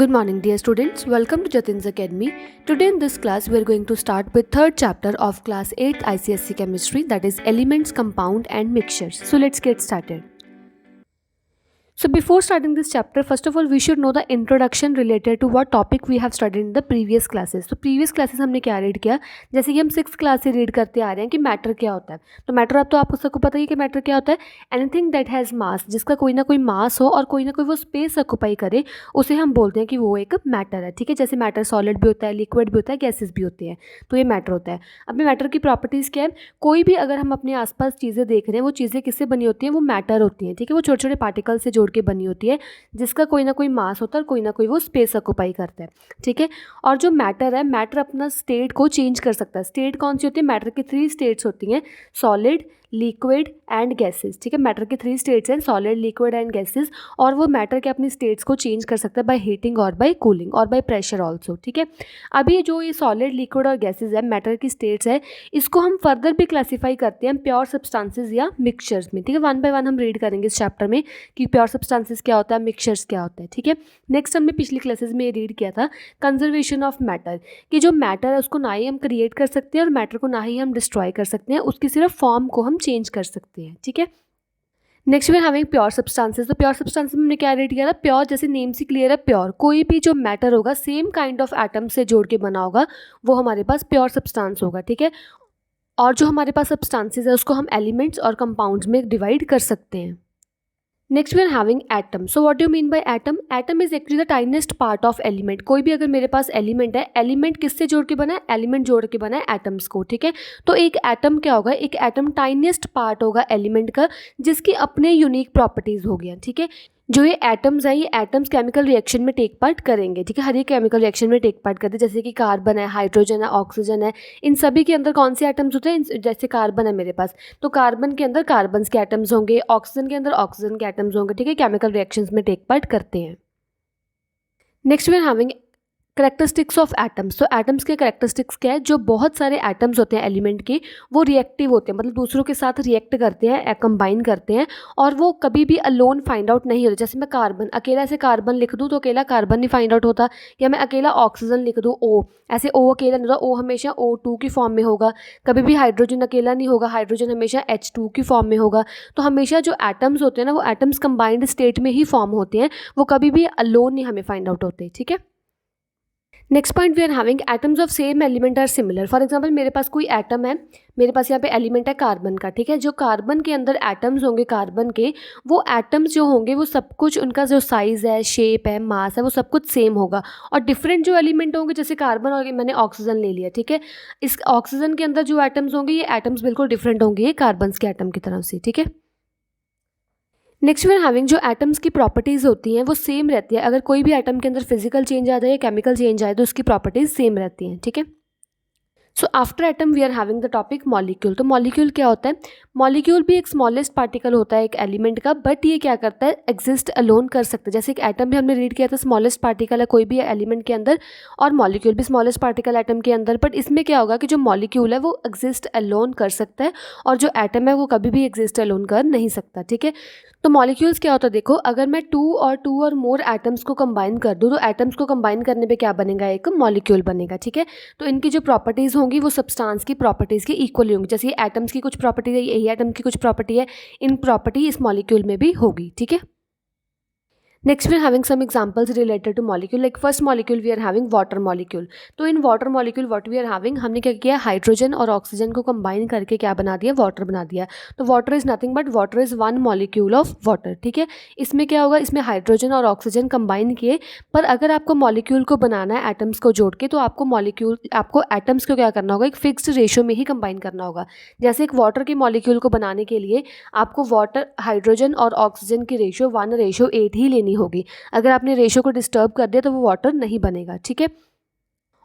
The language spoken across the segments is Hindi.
Good morning, dear students. Welcome to Jatin's Academy. Today in this class, we are going to start with third chapter of class 8 ICSE Chemistry, that is Elements, Compound and Mixtures. So let's get started. So before starting this chapter, first of all, we should know the introduction related to what topic we have studied in the previous classes. तो previous classes हमने क्या रीड किया, जैसे कि हम 6th क्लास से रीड करते आ रहे हैं कि मैटर क्या होता है. तो मैटर अब तो आपको सबको पता ही कि मैटर क्या होता है. एनीथिंग दैट हैज़ मास, जिसका कोई ना कोई मास हो और कोई ना कोई वो स्पेस ऑक्यूपाई करे, उसे हम बोलते हैं कि वो एक मैटर है. ठीक है, जैसे मैटर सॉलिड भी होता है, लिक्विड भी होता है, गैसेस भी होते हैं, तो ये मैटर होता है. अब मैटर की प्रॉपर्टीज़ क्या है, कोई भी अगर हम अपने आसपास चीज़ें देख रहे हैं, वो चीज़ें किससे बनी होती हैं, वो मैटर होती हैं. ठीक है, वो छोटे छोटे पार्टिकल से जोड़ के बनी होती है, जिसका कोई ना कोई मास होता है और कोई ना कोई वो स्पेस ऑक्यूपाई करता है. ठीक है, और जो मैटर है, मैटर अपना स्टेट को चेंज कर सकता है. स्टेट कौन सी होती है, मैटर की 3 स्टेट्स होती हैं, सॉलिड, लिक्विड एंड गैसेस. ठीक है, मैटर की 3 स्टेट्स हैं, सॉलिड, लिक्विड एंड गैसेस, और वो मैटर के अपनी स्टेट्स को चेंज कर सकता है बाय हीटिंग और बाय कूलिंग और बाय प्रेशर ऑल्सो. ठीक है, अभी जो ये सॉलिड, लिक्विड और गैसेस है, मैटर की स्टेट्स है, इसको हम फर्दर भी क्लासीफाई करते हैं प्योर सब्सटेंसेस या मिक्सचर्स में. ठीक है, वन बाय वन हम रीड करेंगे इस चैप्टर में कि प्योर सब्सटेंसेस क्या होता है, मिक्सचर्स क्या होता है. ठीक है, नेक्स्ट हमने पिछली क्लासेस में ये रीड किया था कंजर्वेशन ऑफ मैटर, कि जो मैटर है उसको ना ही हम क्रिएट कर सकते हैं और मैटर को ना ही हम डिस्ट्रॉय कर सकते हैं, उसकी सिर्फ फॉर्म को हम चेंज कर सकते हैं. ठीक है, next we are having pure substances. तो प्योर सब्सटेंसेस में हमने क्या रीड किया था, प्योर जैसे नेम से क्लियर है, प्योर कोई भी जो मैटर होगा सेम काइंड ऑफ एटम से जोड़ के बना होगा, वो हमारे पास प्योर सब्सटेंस होगा. ठीक है, और जो हमारे पास सब्सटेंसेस है उसको हम एलिमेंट्स और कंपाउंड्स में डिवाइड कर सकते हैं. Next we are having atom. So what do you mean by atom. Atom is actually the tiniest part of element. कोई भी अगर मेरे पास एलिमेंट है, एलिमेंट किससे जोड़ के बना है, एलिमेंट जोड़ के बना है एटम्स को. ठीक है, तो एक एटम क्या होगा, एक एटम टाइनेस्ट पार्ट होगा एलिमेंट का, जिसकी अपने यूनिक प्रॉपर्टीज़ होगी. ठीक है, जो ये एटम्स है, ये एटम्स केमिकल रिएक्शन में टेक पार्ट करेंगे. ठीक है, हर एक केमिकल रिएक्शन में टेक पार्ट करते हैं, जैसे कि कार्बन है, हाइड्रोजन है, ऑक्सीजन है, इन सभी के अंदर कौन से एटम्स होते हैं, जैसे कार्बन है मेरे पास, तो कार्बन के अंदर कार्बन के एटम्स होंगे, ऑक्सीजन के अंदर ऑक्सीजन के एटम्स होंगे. ठीक है, केमिकल रिएक्शंस में टेक पार्ट करते हैं. Next we are having characteristics of atoms. तो एटम्स के करेक्टरिस्टिक्स क्या है, जो बहुत सारे एटम्स होते हैं एलिमेंट के, वो रिएक्टिव होते हैं, मतलब दूसरों के साथ रिएक्ट करते हैं, कंबाइन करते हैं, और वो कभी भी अलोन फाइंड आउट नहीं होते. जैसे मैं कार्बन, अकेला ऐसे कार्बन लिख दूँ तो अकेला कार्बन नहीं फाइंड आउट होता, या मैं अकेला ऑक्सीजन लिख दूँ, ओ, ऐसे ओ अकेला नहीं होता, ओ हमेशा O2 की फॉर्म में होगा. कभी भी हाइड्रोजन अकेला नहीं होगा, हाइड्रोजन हमेशा H2 की फॉर्म में होगा. तो हमेशा जो एटम्स होते हैं ना, वो एटम्स कंबाइंड स्टेट में ही फॉर्म होते हैं, वो कभी भी अलोन नहीं हमें फाइंड आउट होते. ठीक है, next point we are having atoms of same element are similar. For example मेरे पास कोई एटम है, मेरे पास यहाँ पे एलिमेंट है कार्बन का. ठीक है, जो कार्बन के अंदर एटम्स होंगे कार्बन के, वो एटम्स जो होंगे वो सब कुछ, उनका जो साइज़ है, शेप है, मास है, वो सब कुछ सेम होगा. और डिफरेंट जो एलिमेंट होंगे, जैसे कार्बन और मैंने ऑक्सीजन ले लिया. ठीक है, इस ऑक्सीजन के अंदर जो एटम्स होंगे, ये एटम्स बिल्कुल डिफरेंट होंगे ये कार्बन के एटम की तरफ से. ठीक है, नेक्स्ट वी आर हैविंग जो एटम्स की प्रॉपर्टीज़ होती हैं वो सेम रहती है. अगर कोई भी एटम के अंदर फिजिकल चेंज आ जाए या केमिकल चेंज आए तो उसकी प्रॉपर्टीज़ सेम रहती हैं. ठीक है, so after atom we are having the topic molecule. तो मॉलिक्यूल क्या होता है, मॉलिक्यूल भी एक स्मॉलेस्ट पार्टिकल होता है एक एलिमेंट का, बट ये क्या करता है, एग्जिस्ट अलोन कर सकता है. जैसे एक एटम भी हमने रीड किया था, स्मॉलेस्ट पार्टिकल है कोई भी एलिमेंट के अंदर, और मॉलिक्यूल भी स्मॉलेस्ट पार्टिकल एटम के अंदर. बट इसमें क्या होगा कि जो मॉलिक्यूल है वो एग्जिस्ट अलोन कर सकता है, और जो एटम है वो कभी भी एग्जिस्ट अलोन कर नहीं सकता. ठीक है, तो मॉलिक्यूल्स क्या होता है, देखो अगर मैं टू और मोर एटम्स को कंबाइन कर दूँ, तो एटम्स को कंबाइन करने पे क्या बनेगा, एक मॉलिक्यूल बनेगा. ठीक है, तो इनकी जो प्रॉपर्टीज़ होंगी वो सब्सटेंस की प्रॉपर्टीज़ के इक्वली होंगी. जैसे ये एटम्स की कुछ प्रॉपर्टीज है, यही एटम की कुछ प्रॉपर्टी है, इन प्रॉपर्टी इस मॉलिक्यूल में भी होगी. ठीक है, next we are having some examples related to molecule. Like first molecule we are having water molecule. तो in water molecule what we are having, हमने क्या किया, हाइड्रोजन और ऑक्सीजन को कंबाइन करके क्या बना दिया, वाटर बना दिया. तो water is nothing but water is one molecule of water. ठीक है, इसमें क्या होगा, इसमें हाइड्रोजन और ऑक्सीजन कंबाइन किए, पर अगर आपको मॉलिक्यूल को बनाना है एटम्स को जोड़ के, तो आपको एटम्स को क्या करना होगा, एक फिक्स्ड रेशो में ही कंबाइन करना होगा. जैसे एक वाटर के मॉलिक्यूल को बनाने के लिए आपको वाटर, हाइड्रोजन और ऑक्सीजन की रेशो 1:8 ही लेनी होगी. अगर आपने रेशो को डिस्टर्ब कर दिया तो वो वाटर नहीं बनेगा. ठीक है,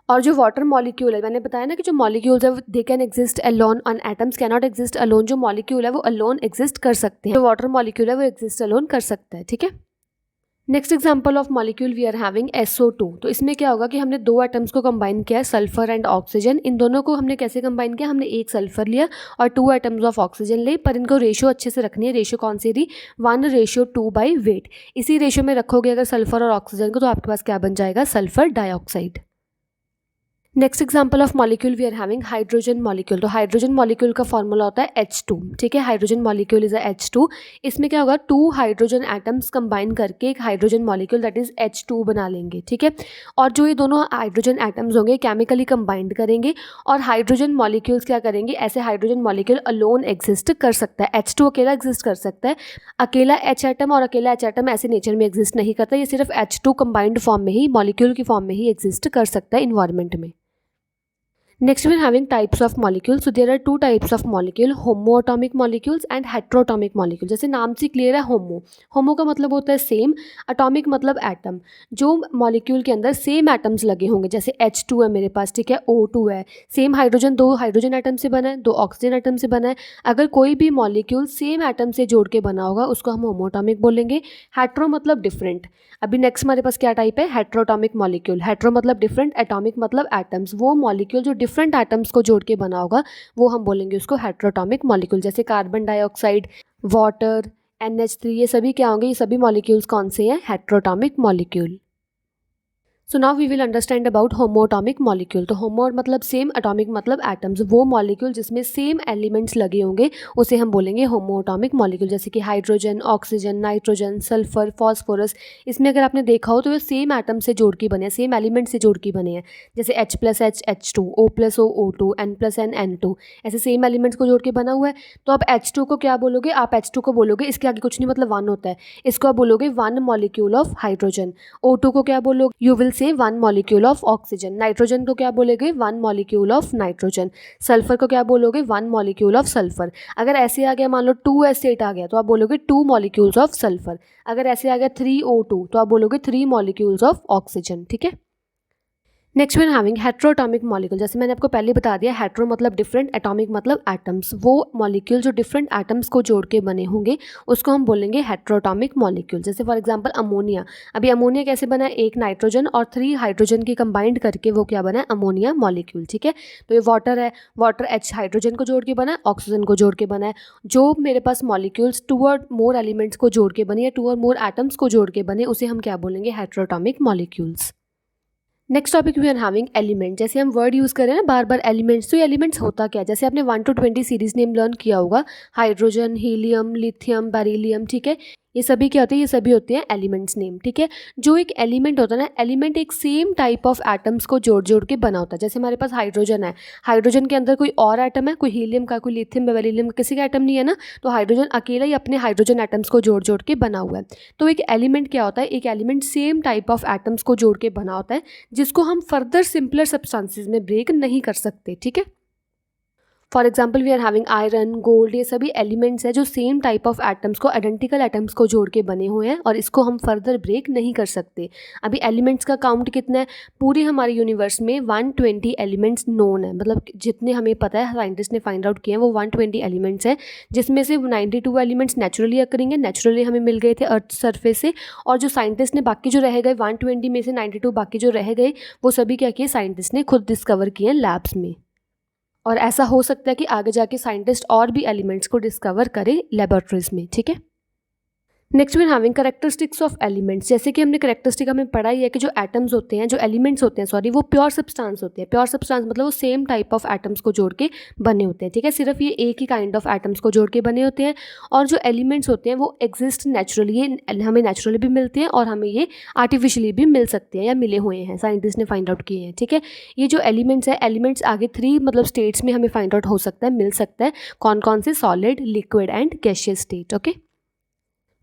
और जो वाटर मॉलिक्यूल है, मैंने बताया ना कि जो मॉलिक्यूल्स है they can exist alone on atoms cannot exist alone. जो मॉलिक्यूल है वो अलोन एग्जिस्ट कर सकते हैं, जो वाटर मॉलिक्यूल है वो एग्जिस्ट अलोन कर सकता है. ठीक है, next example of molecule we are having SO2। तो इसमें क्या होगा कि हमने दो एटम्स को कंबाइन किया है, सल्फर एंड ऑक्सीजन। इन दोनों को हमने कैसे कंबाइन किया, हमने एक सल्फर लिया और 2 एटम्स ऑफ ऑक्सीजन लिए, पर इनको रेशियो अच्छे से रखनी है। रेशियो कौन सी थी, 1:2 बाई वेट। इसी रेशियो में रखोगे अगर सल्फर और ऑक्सीजन को, तो आपके पास क्या बन जाएगा, sulphur dioxide. Next example of molecule we are having hydrogen molecule. तो हाइड्रोजन मॉलिक्यूल का फॉर्मूला होता है H2, ठीक है। Hydrogen molecule is H2। इसमें क्या होगा, 2 हाइड्रोजन एटम्स कंबाइन करके एक hydrogen molecule that is H2 बना लेंगे, ठीक है। और जो ये दोनों हाइड्रोजन एटम्स होंगे केमिकली कंबाइंड करेंगे और हाइड्रोजन मॉलिक्यूल्स क्या करेंगे, ऐसे हाइड्रोजन मॉलिक्यूल अलोन एग्जिस्ट कर सकता है। H2 अकेला एग्जिस्ट कर सकता है, अकेला H एटम और अकेला H एटम ऐसे नेचर में एग्जिस्ट नहीं करता। ये सिर्फ H2 कंबाइंड फॉर्म में ही, मॉलिक्यूल की फॉर्म में ही एग्जिस्ट कर सकता है इन्वायरमेंट में। Next, we are having types of molecules. So there are two types of molecule, homoatomic molecules and heteroatomic molecules. जैसे नाम से क्लियर है, होमो का मतलब होता है सेम, अटोमिक मतलब एटम। जो मॉलिक्यूल के अंदर सेम एटम्स लगे होंगे, जैसे H2 है मेरे पास, ठीक है, O2 है, सेम हाइड्रोजन, दो हाइड्रोजन एटम से बना है, दो ऑक्सीजन एटम से बना है। अगर कोई भी मॉलिक्यूल सेम एटम से जोड़ के बना होगा उसको हम होमोटॉमिक बोलेंगे। हेट्रो मतलब डिफरेंट। अभी नेक्स्ट हमारे पास क्या टाइप है, हेट्रोटॉमिक मॉलिक्यूल। हेट्रो मतलब डिफरेंट, एटॉमिक मतलब एटम्स। वो मॉलिक्यूल जो डिफरेंट एटम्स को जोड़ के बना होगा वो हम बोलेंगे उसको हेट्रोटॉमिक मॉलिक्यूल। जैसे कार्बन डाइऑक्साइड, वाटर, NH3, ये सभी क्या होंगे, ये सभी मॉलिक्यूल्स कौन से हैं, heteroatomic molecule. So now we will understand about homoatomic molecule. तो होमो मतलब सेम, अटॉमिक मतलब एटम्स। वो मॉलिक्यूल जिसमें सेम एलिमेंट्स लगे होंगे उसे हम बोलेंगे होमोटॉमिक मॉलिक्यूल। जैसे कि hydrogen, oxygen, nitrogen, sulphur, phosphorus. इसमें अगर आपने देखा हो तो ये सेम एटम से जोड़ के बने हैं, सेम एलिमेंट से जोड़ के बने हैं। जैसे H+H H2, O+O O2, N+N N2, ऐसे सेम एलिमेंट्स को जोड़ के बना हुआ है। तो आप H2 को क्या बोलोगे, आप H2 को बोलोगे, इसके आगे कुछ नहीं मतलब 1 होता है, इसको आप बोलोगे 1 मॉलिक्यूल ऑफ हाइड्रोजन। O2 को क्या बोलोगे, you will say 1 molecule of oxygen. Nitrogen को क्या बोलोगे, 1 मॉलिक्यूल ऑफ नाइट्रोजन। सल्फर को क्या बोलोगे, 1 मॉलिक्यूल ऑफ सल्फर। अगर ऐसे आ गया, मान लो 2S8 आ गया, तो आप बोलोगे 2 मॉलिक्यूल्स ऑफ सल्फर। अगर ऐसे आ गया 3O2 तो आप बोलोगे 3 मॉलिक्यूल्स ऑफ ऑक्सीजन, ठीक है। Next we are having heteroatomic molecule. जैसे मैंने आपको पहले बता दिया, हेट्रो मतलब डिफरेंट, एटॉमिक मतलब एटम्स। वो मॉलिक्यूल जो डिफरेंट एटम्स को जोड़ के बने होंगे उसको हम बोलेंगे हेट्रोटॉमिक मॉलिक्यूल। जैसे फॉर एग्जांपल अमोनिया। अभी अमोनिया कैसे बना है, एक नाइट्रोजन और 3 हाइड्रोजन की कंबाइंड करके वो क्या बना है, अमोनिया मॉलिक्यूल, ठीक है। तो ये वाटर है, वाटर H हाइड्रोजन को जोड़ के बना है, ऑक्सीजन को जोड़ के बना है। जो मेरे पास मॉलिक्यूल्स 2 और मोर एलिमेंट्स को जोड़ के बने या 2 और मोर एटम्स को जोड़ के बने उसे हम क्या बोलेंगे, heteroatomic molecules. Next topic we are having element. जैसे हम वर्ड यूज़ करें ना बार बार एलिमेंट्स, तो एलिमेंट्स होता क्या है, जैसे आपने 1 to 20 सीरीज नेम लर्न किया होगा, हाइड्रोजन, हीलियम, लिथियम, बेरिलियम, ठीक है। ये सभी क्या होते हैं, ये सभी होते हैं एलिमेंट्स नेम, ठीक है। जो एक एलिमेंट होता है ना, एलिमेंट एक सेम टाइप ऑफ एटम्स को जोड़ जोड़ के बना होता है। जैसे हमारे पास हाइड्रोजन है, हाइड्रोजन के अंदर कोई और एटम है, कोई हीलियम का, कोई लिथियम, बेरिलियम का, किसी का एटम नहीं है ना, तो हाइड्रोजन अकेला ही अपने हाइड्रोजन एटम्स को जोड़ जोड़ के बना हुआ है। तो एक एलिमेंट क्या होता है, एक element same type of atoms को जोड़ के बना होता है जिसको हम फर्दर सिंपलर सब्सटेंसेस में ब्रेक नहीं कर सकते, ठीक है। For example we are having iron, gold, ये सभी एलिमेंट्स हैं जो सेम टाइप ऑफ एटम्स को, आइडेंटिकल एटम्स को जोड़ के बने हुए हैं और इसको हम फर्दर ब्रेक नहीं कर सकते। अभी एलिमेंट्स का काउंट कितना है, पूरे हमारे यूनिवर्स में 120 एलिमेंट्स नोन है, मतलब जितने हमें पता है साइंटिस्ट ने फाइंड आउट किए हैं वो 120 एलिमेंट्स हैं, जिसमें से 92 एलिमेंट्स नेचुरली अकरिंग है, नेचुरली हमें मिल गए थे अर्थ सरफेस से। और जो साइंटिस्ट ने बाकी जो रह गए 120 में से 92 बाकी जो रह गए वो सभी क्या किए, साइंटिस्ट ने खुद डिस्कवर किए हैं लैब्स में। और ऐसा हो सकता है कि आगे जाके साइंटिस्ट और भी एलिमेंट्स को डिस्कवर करें लेबोरेटरीज में, ठीक है। Next we are having characteristics of elements. जैसे कि हमने कैरेक्टरिस्टिक हमें पढ़ा ही है कि जो एटम्स होते हैं, जो एलिमेंट्स होते हैं सॉरी, वो प्योर सब्सटेंस होते हैं। प्योर सब्सटेंस मतलब वो सेम टाइप ऑफ एटम्स को जोड़ के बने होते हैं, ठीक है। सिर्फ ये एक ही काइंड ऑफ एटम्स को जोड़ के बने होते हैं। और जो एलिमेंट्स होते हैं वो एग्जिस्ट नेचुरली, ये हमें नेचुरली भी मिलते हैं और हमें ये आर्टिफिशियली भी मिल सकते हैं या मिले हुए हैं, साइंटिस्ट ने फाइंड आउट किए हैं, ठीक है। ये जो एलिमेंट्स है, एलिमेंट्स आगे 3 मतलब स्टेट्स में हमें फाइंड आउट हो सकता है, मिल सकता है। कौन कौन से, solid, liquid and gaseous state, okay.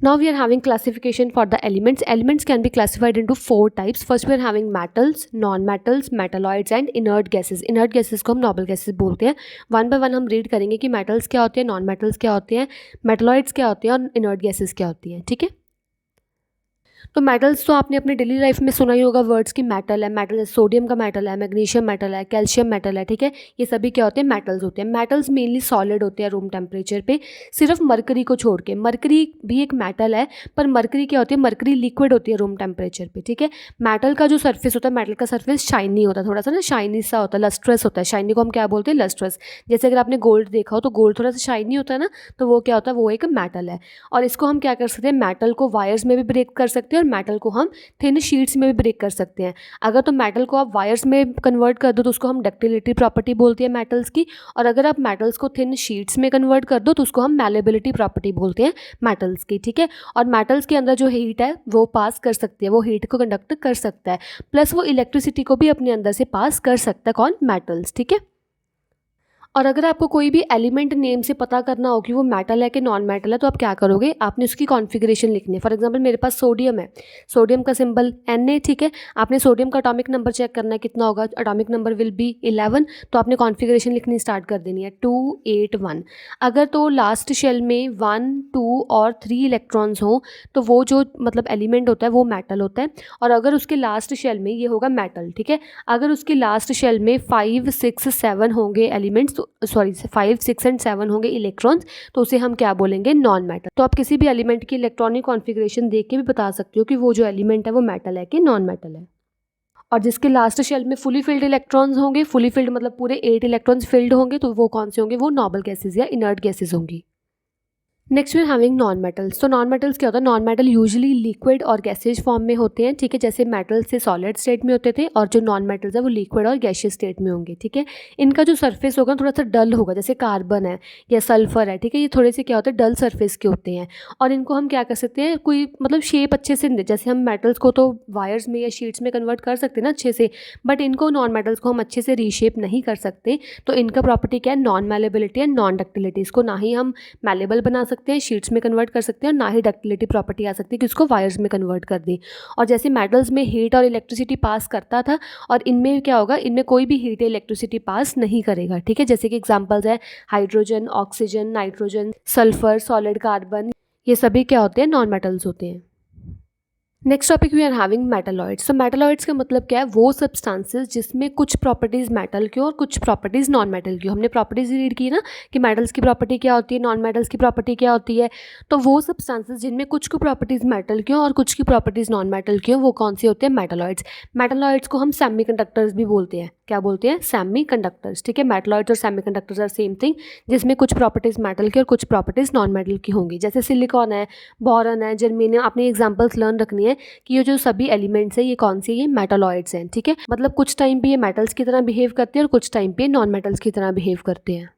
Now we are having classification for the elements. Elements can be classified into 4 types. First we are having metals, non-metals, metalloids and inert gases. Inert gases को हम noble gases बोलते हैं। वन बाय वन हम रीड करेंगे कि metals क्या होते हैं, non-metals क्या होते हैं, metalloids क्या होते हैं और inert gases क्या होती हैं, ठीक है। तो मेटल्स तो आपने अपनी डेली लाइफ में सुना ही होगा वर्ड्स की मेटल है, मेटल है, सोडियम का मेटल है, मैग्नीशियम मेटल है, कैल्शियम मेटल है, ठीक है। ये सभी क्या होते हैं, मेटल्स होते हैं। मेटल्स मेनली सॉलिड होते हैं रूम टेम्परेचर पे, सिर्फ मरकरी को छोड़ के। मरकरी भी एक मेटल है, पर मरकरी क्या होती है, मरकरी लिक्विड होती है रूम टेम्परेचर पे, ठीक है। मेटल का जो सर्फेस होता है, मेटल का सर्फेस शाइनी होता है, थोड़ा सा ना शाइनी सा होता है, लस्ट्रस होता है। शाइनी को हम क्या बोलते हैं, लस्ट्रस। जैसे अगर आपने गोल्ड देखा हो तो गोल्ड थोड़ा सा शाइनी होता है ना, तो वो क्या होता है, वो एक मेटल है। और इसको हम क्या कर सकते हैं, मेटल को वायर्स में भी ब्रेक कर सकते हैं और मेटल को हम थिन शीट्स में भी ब्रेक कर सकते हैं। अगर तो मेटल को आप वायर्स में कन्वर्ट कर दो तो उसको हम डक्टिलिटी प्रॉपर्टी बोलते हैं मेटल्स की, और अगर आप मेटल्स को थिन शीट्स में कन्वर्ट कर दो तो उसको हम मैलेबिलिटी प्रॉपर्टी बोलते हैं मेटल्स की, ठीक है। और मेटल्स के अंदर जो हीट है वो पास कर सकती है, वो हीट को कंडक्ट कर सकता है, प्लस वो इलेक्ट्रिसिटी को भी अपने अंदर से पास कर सकता है, कौन, मेटल्स, ठीक है। और अगर आपको कोई भी एलिमेंट नेम से पता करना हो कि वो मेटल है कि नॉन मेटल है, तो आप क्या करोगे, आपने उसकी कॉन्फ़िगरेशन लिखनी है। फॉर एग्जांपल मेरे पास सोडियम है, सोडियम का सिंबल Na, ठीक है। आपने सोडियम का एटॉमिक नंबर चेक करना है कितना होगा, एटॉमिक नंबर विल बी 11, तो आपने कॉन्फ़िगरेशन लिखनी स्टार्ट कर देनी है 2 8 1। अगर तो लास्ट शेल में 1 2 और 3 इलेक्ट्रॉन्स हों तो वो जो मतलब एलिमेंट होता है वो मेटल होता है। और अगर उसके लास्ट शेल में, ये होगा मेटल, ठीक है। अगर उसके लास्ट शेल में 5 6 7 होंगे एलिमेंट्स, सॉरी 5 6 एंड 7 होंगे इलेक्ट्रॉन्स, तो उसे हम क्या बोलेंगे, नॉन मेटल। तो आप किसी भी एलिमेंट की इलेक्ट्रॉनिक कॉन्फ़िगरेशन देख के भी बता सकते हो कि वो जो एलिमेंट है वो मेटल है कि नॉन मेटल है। और जिसके लास्ट शेल में फुली फिल्ड इलेक्ट्रॉन्स होंगे, फुली फिल्ड मतलब पूरे 8 इलेक्ट्रॉन्स फिल्ड होंगे, तो वो कौन से होंगे, वो नोबल गैसेज या इनर्ट गैसेज होंगी। Next we are having non metals. तो नॉन मेटल्स क्या होता है, नॉन मेटल यूजुअली लिक्विड और गैसेज फॉर्म में होते हैं, ठीक है। जैसे मेटल्स से सॉलिड स्टेट में होते थे, और जो नॉन मेटल्स है वो लिक्विड और गैसियस स्टेट में होंगे, ठीक है। इनका जो सरफेस होगा थोड़ा सा डल होगा, जैसे कार्बन है या सल्फर है, ठीक है। ये थोड़े से क्या होते हैं, डल सरफेस के होते हैं। और इनको हम क्या कर सकते हैं, कोई मतलब शेप अच्छे से, जैसे हम मेटल्स को तो वायर्स में या शीट्स में कन्वर्ट कर सकते हैं ना अच्छे से, बट इनको नॉन मेटल्स को हम अच्छे से रीशेप नहीं कर सकते। तो इनका प्रॉपर्टी क्या है, non malleability and non ductility. इसको ना ही हम मैलेबल बना सकते हैं, शीट्स में कन्वर्ट कर सकते हैं, और ना ही डक्टिलिटी प्रॉपर्टी आ सकती है कि उसको वायर्स में कन्वर्ट कर दें। और जैसे मेटल्स में हीट और इलेक्ट्रिसिटी पास करता था, और इनमें क्या होगा, इनमें कोई भी हीट या इलेक्ट्रिसिटी पास नहीं करेगा, ठीक है। जैसे कि एग्जांपल्स है hydrogen, oxygen, nitrogen, sulphur, solid carbon, ये सभी क्या होते हैं, नॉन मेटल्स होते हैं। Next topic we are having metalloids. तो मेटालॉइड्स का मतलब क्या है, वो सब्सटेंसेस जिसमें कुछ प्रॉपर्टीज़ मेटल की और कुछ प्रॉपर्टीज़ नॉन मेटल की हो। हमने प्रॉपर्टीज़ रीड की ना कि मेटल्स की प्रॉपर्टी क्या होती है, नॉन मेटल्स की प्रॉपर्टी क्या होती है। तो वो सब्सटेंसेस जिनमें कुछ की प्रॉपर्टीज़ मेटल की हो और कुछ की प्रॉपर्टीज़ नॉन मेटल की हो, वो कौन से होते हैं, मेटालॉइड्स। मेटालॉइड्स को हम सेमीकंडक्टर्स भी बोलते हैं। क्या बोलते हैं, सेमीकंडक्टर्स, ठीक है। मेटालॉइड्स और सेमीकंडक्टर्स आर सेम थिंग, जिसमें कुछ प्रॉपर्टीज़ मेटल की और कुछ प्रॉपर्टीज़ नॉन मेटल की होंगी। जैसे सिलिकॉन है, बोरॉन है, जर्मेनियम। आपने एग्जांपल्स लर्न रखनी है कि ये जो सभी एलिमेंट्स हैं ये कौन से, ये मेटालॉइड्स हैं, ठीक है। मतलब कुछ टाइम पे ये मेटल्स की तरह बिहेव करते हैं और कुछ टाइम पे नॉन मेटल्स की तरह बिहेव करते हैं।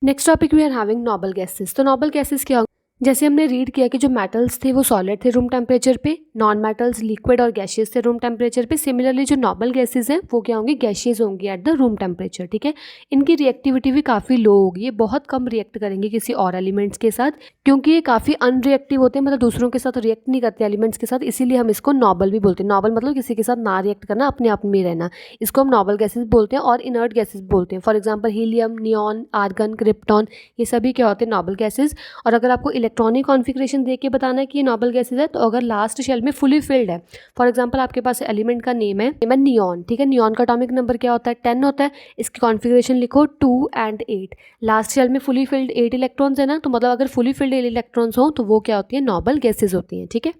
Next topic we are having noble gases. तो नोबल गैसेस क्या, जैसे हमने रीड किया कि जो मेटल्स थे वो सॉलिड थे रूम टेम्परेचर पे, नॉन मेटल्स लिक्विड और गैशियस थे रूम टेम्परेचर पे। सिमिलरली जो नोबल गैसेस हैं वो क्या होंगी, गैशियस होंगी एट द रूम टेम्परेचर, ठीक है। इनकी रिएक्टिविटी भी काफ़ी लो होगी, ये बहुत कम रिएक्ट करेंगे किसी और एलिमेंट्स के साथ, क्योंकि ये काफ़ी अनरिएक्टिव होते हैं, मतलब दूसरों के साथ रिएक्ट नहीं करते एलिमेंट्स के साथ, इसीलिए हम इसको नोबल भी बोलते हैं। नोबल मतलब किसी के साथ ना रिएक्ट करना, अपने आप में रहना, इसको हम नोबल गैसेस बोलते हैं। और इनर्ट गैसेस बोलते हैं, for example helium, neon, argon, krypton, ये सभी क्या होते हैं, नोबल गैसेस। और अगर आपको इलेक्ट्रॉनिक कॉन्फिगरेशन देख के बताना है कि ये नोबल गैसेज है, तो अगर लास्ट शेल में फुली फिल्ड है, फॉर एग्जांपल आपके पास एलिमेंट का नेम है नियॉन, ठीक है। नियॉन का एटॉमिक नंबर क्या होता है, 10 होता है। इसकी कॉन्फिगरेशन लिखो 2 and 8। लास्ट शेल में फुली फिल्ड 8 इलेक्ट्रॉन्स है ना, तो मतलब अगर फुली फिल्ड 8 इलेक्ट्रॉन्स हो तो वो क्या होती है, नोबल गैसेज होती हैं, ठीक है।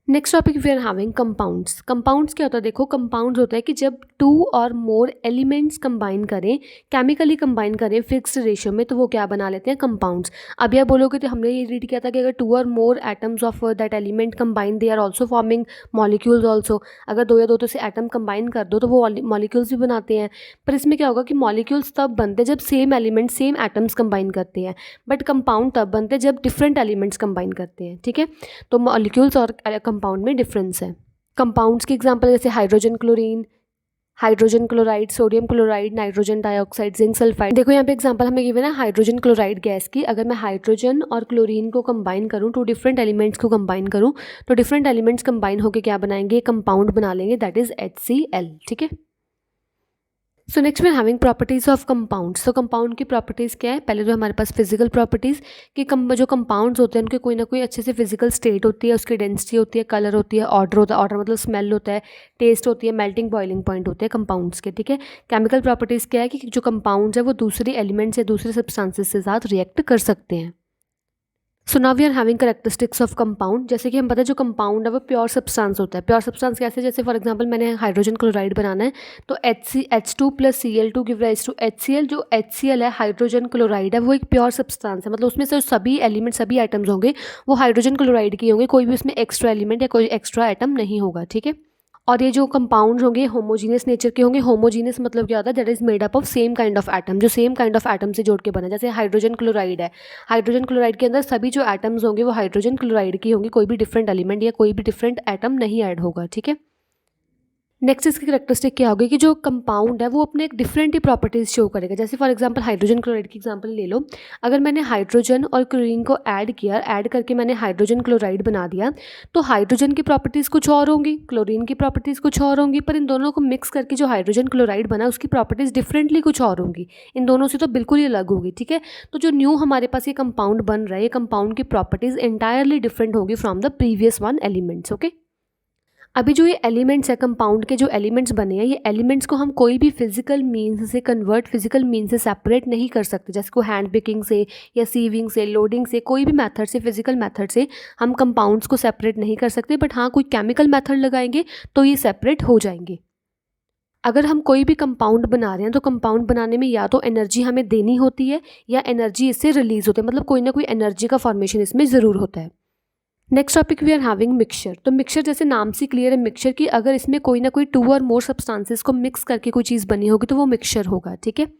Next topic we are having compounds. Compounds क्या होता है, देखो कंपाउंड्स होता है कि जब 2 और मोर एलिमेंट्स कंबाइन करें, केमिकली कंबाइन करें फिक्स्ड रेशियो में, तो वो क्या बना लेते हैं, कंपाउंड्स। अब यह बोलोगे तो हमने ये रीड किया था कि अगर 2 और more atoms of that element combine, they are also forming molecules also. अगर 2 या 2 से एटम कंबाइन कर दो तो वो मॉलिक्यूल्स भी बनाते हैं। पर इसमें क्या होगा कि मॉलिक्यूल्स तब बनते हैं जब same element same atoms combine करते हैं, बट कंपाउंड तब बनते हैं जब डिफरेंट एलिमेंट्स कंबाइन करते हैं, ठीक है। तो मॉलिक्यूल्स और कंपाउंड में डिफरेंस है। कंपाउंड्स के एग्जांपल जैसे hydrogen chlorine, hydrogen chloride, sodium chloride, nitrogen dioxide, zinc sulphide. देखो यहाँ पे एग्जांपल हमें गिवन है हाइड्रोजन क्लोराइड गैस की। अगर मैं हाइड्रोजन और क्लोरीन को कंबाइन करूँ, 2 डिफरेंट एलिमेंट्स को कंबाइन करूँ, तो डिफरेंट एलिमेंट्स कंबाइन होकर क्या बनाएंगे, कंपाउंड बना लेंगे, दैट इज HCl, ठीक है। So next we are having properties of compounds. तो कंपाउंड की प्रॉपर्टीज़ क्या है? पहले तो हमारे पास फिजिकल प्रॉपर्टीज़ कि जो कंपाउंड्स होते हैं उनके कोई ना कोई अच्छे से फिजिकल स्टेट होती है, उसकी डेंसिटी होती है, कलर होती है, ऑर्डर होता है, ऑर्डर मतलब स्मेल होता है, टेस्ट होती है, मेल्टिंग बॉइलिंग पॉइंट होते हैं कंपाउंड्स के, ठीक है। केमिकल प्रॉपर्टीज़ क्या है कि जो कंपाउंड्स है वो दूसरे एलिमेंट्स या दूसरे सब्सटेंसेस के साथ रिएक्ट कर सकते हैं। So now we are having characteristics of compound. जैसे कि हम पता है जो कंपाउंड है वो प्योर सब्सटेंस होता है। प्योर सब्सटेंस कैसे? जैसे फॉर एग्जांपल मैंने हाइड्रोजन क्लोराइड बनाना है तो H2 + Cl2 give rise to HCl। जो HCl है हाइड्रोजन क्लोराइड है वो एक प्योर सब्सटेंस है, मतलब उसमें से सभी एलिमेंट सभी आइटम्स होंगे वो हाइड्रोजन क्लोराइड के होंगे, कोई भी उसमें एक्स्ट्रा एलिमेंट या कोई एक्स्ट्रा आइटम नहीं होगा, ठीक है। और ये जो कंपाउंड्स होंगे होमोजीनियस नेचर के होंगे। होमोजीनियस मतलब क्या होता है? That is made up of same kind of atom, जो सेम काइंड ऑफ एटम से जोड़ के बना। जैसे हाइड्रोजन क्लोराइड है, हाइड्रोजन क्लोराइड के अंदर सभी जो एटम्स होंगे वो हाइड्रोजन क्लोराइड की होंगे, कोई भी डिफरेंट एलिमेंट या कोई भी डिफरेंट एटम नहीं ऐड होगा, ठीक है। नेक्स्ट इसकी करेक्टरिस्टिक क्या होगी कि जो कंपाउंड है वो अपने एक डिफरेंट ही प्रॉपर्टीज़ शो करेगा। जैसे फॉर एग्जांपल हाइड्रोजन क्लोराइड की एग्जांपल ले लो। अगर मैंने हाइड्रोजन और क्लोरीन को ऐड किया, ऐड करके मैंने हाइड्रोजन क्लोराइड बना दिया, तो हाइड्रोजन की प्रॉपर्टीज़ कुछ और होंगी, क्लोरीन की प्रॉपर्टीज़ कुछ और होंगी, पर इन दोनों को मिक्स करके जो हाइड्रोजन क्लोराइड बना उसकी प्रॉपर्टीज़ डिफरेंटली कुछ और होंगी, इन दोनों से तो बिल्कुल ही अलग होगी, ठीक है। तो जो न्यू हमारे पास ये कंपाउंड बन रहा है, ये कंपाउंड की प्रॉपर्टीज़ एंटायरली डिफरेंट होगी from the previous one elements, okay. अभी जो ये एलिमेंट्स है कंपाउंड के, जो एलिमेंट्स बने हैं, ये एलिमेंट्स को हम कोई भी फिजिकल मीन्स से कन्वर्ट, फिजिकल मीन्स से सेपरेट नहीं कर सकते। जैसे को हैंड बेकिंग से या सीविंग से, लोडिंग से, कोई भी मेथड से, फिजिकल मेथड से हम कंपाउंड्स को सेपरेट नहीं कर सकते, बट हाँ कोई केमिकल मेथड लगाएंगे तो ये सेपरेट हो जाएंगे। अगर हम कोई भी कंपाउंड बना रहे हैं तो कंपाउंड बनाने में या तो एनर्जी हमें देनी होती है या एनर्जी इससे रिलीज होती है, मतलब कोई ना कोई एनर्जी का फॉर्मेशन इसमें ज़रूर होता है। Next topic we are having mixture. तो मिक्सचर जैसे नाम से क्लियर है मिक्सचर की, अगर इसमें कोई ना कोई 2 और मोर सब्सटेंसेस को मिक्स करके कोई चीज़ बनी होगी तो वो मिक्सचर होगा, ठीक है।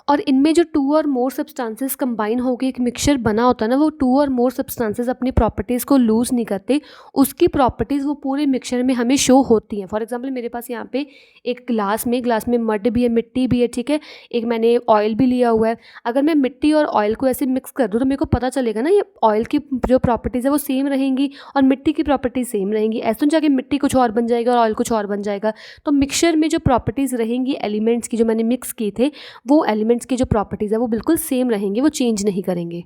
और इनमें जो 2 और मोर सब्सटेंसेस कंबाइन होकर एक मिक्सचर बना होता है ना, वो 2 और मोर सब्सटेंसेस अपनी प्रॉपर्टीज़ को लूज़ नहीं करते, उसकी प्रॉपर्टीज़ वो पूरे मिक्सचर में हमें शो होती हैं। फॉर एग्जांपल मेरे पास यहाँ पे एक ग्लास में मड भी है, मिट्टी भी है, ठीक है, एक मैंने ऑयल भी लिया हुआ है। अगर मैं मिट्टी और ऑयल को ऐसे मिक्स कर दूँ तो मेरे को पता चलेगा ना ये ऑयल की जो प्रॉपर्टीज़ है वो सेम रहेंगी और मिट्टी की प्रॉपर्टीज सेम रहेंगी। ऐसा जाके मिट्टी कुछ और बन जाएगा और ऑयल कुछ और बन जाएगा। तो मिक्सचर में जो प्रॉपर्टीज़ रहेंगी एलिमेंट्स की, जो मैंने मिक्स किए थे, वो एलिमेंट्स की जो प्रॉपर्टीज़ है वो बिल्कुल सेम रहेंगे, वो चेंज नहीं करेंगे।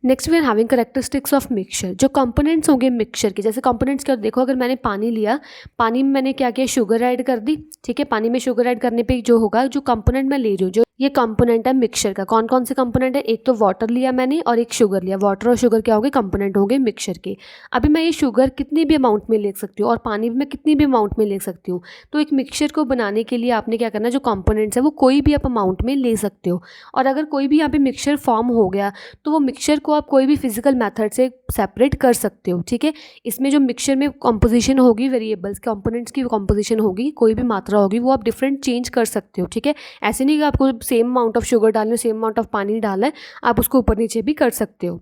Next we are having characteristics of mixture. जो कंपोनेंट्स होंगे मिक्सचर के, जैसे कंपोनेंट्स क्या, देखो अगर मैंने पानी लिया, पानी में मैंने क्या किया, शुगर ऐड कर दी, ठीक है। पानी में शुगर ऐड करने पे जो होगा, जो कंपोनेंट मैं ले रही हूँ, जो ये कंपोनेंट है मिक्सचर का, कौन कौन से कंपोनेंट है? एक तो वाटर लिया मैंने और एक शुगर लिया। वाटर और शुगर क्या होंगे? कंपोनेंट होंगे मिक्सचर के। अभी मैं ये शुगर कितनी भी अमाउंट में ले सकती हूँ और पानी भी मैं कितनी भी अमाउंट में ले सकती हूँ। तो एक मिक्सचर को बनाने के लिए आपने क्या करना है, जो कंपोनेंट्स है वो कोई भी आप अमाउंट में ले सकते हो। और अगर कोई भी यहाँ पे मिक्सचर फॉर्म हो गया तो वो मिक्सचर को आप कोई भी फिजिकल मेथड से सेपरेट कर सकते हो, ठीक है। इसमें जो मिक्सचर में कॉम्पोजिशन होगी, वेरिएबल्स कंपोनेंट्स की कॉम्पोजिशन होगी, कोई भी मात्रा होगी, वो आप डिफरेंट चेंज कर सकते हो, ठीक है। ऐसे नहीं कि आपको सेम अमाउंट ऑफ शुगर डालना है, सेम अमाउंट ऑफ पानी डालना है, आप उसको ऊपर नीचे भी कर सकते हो।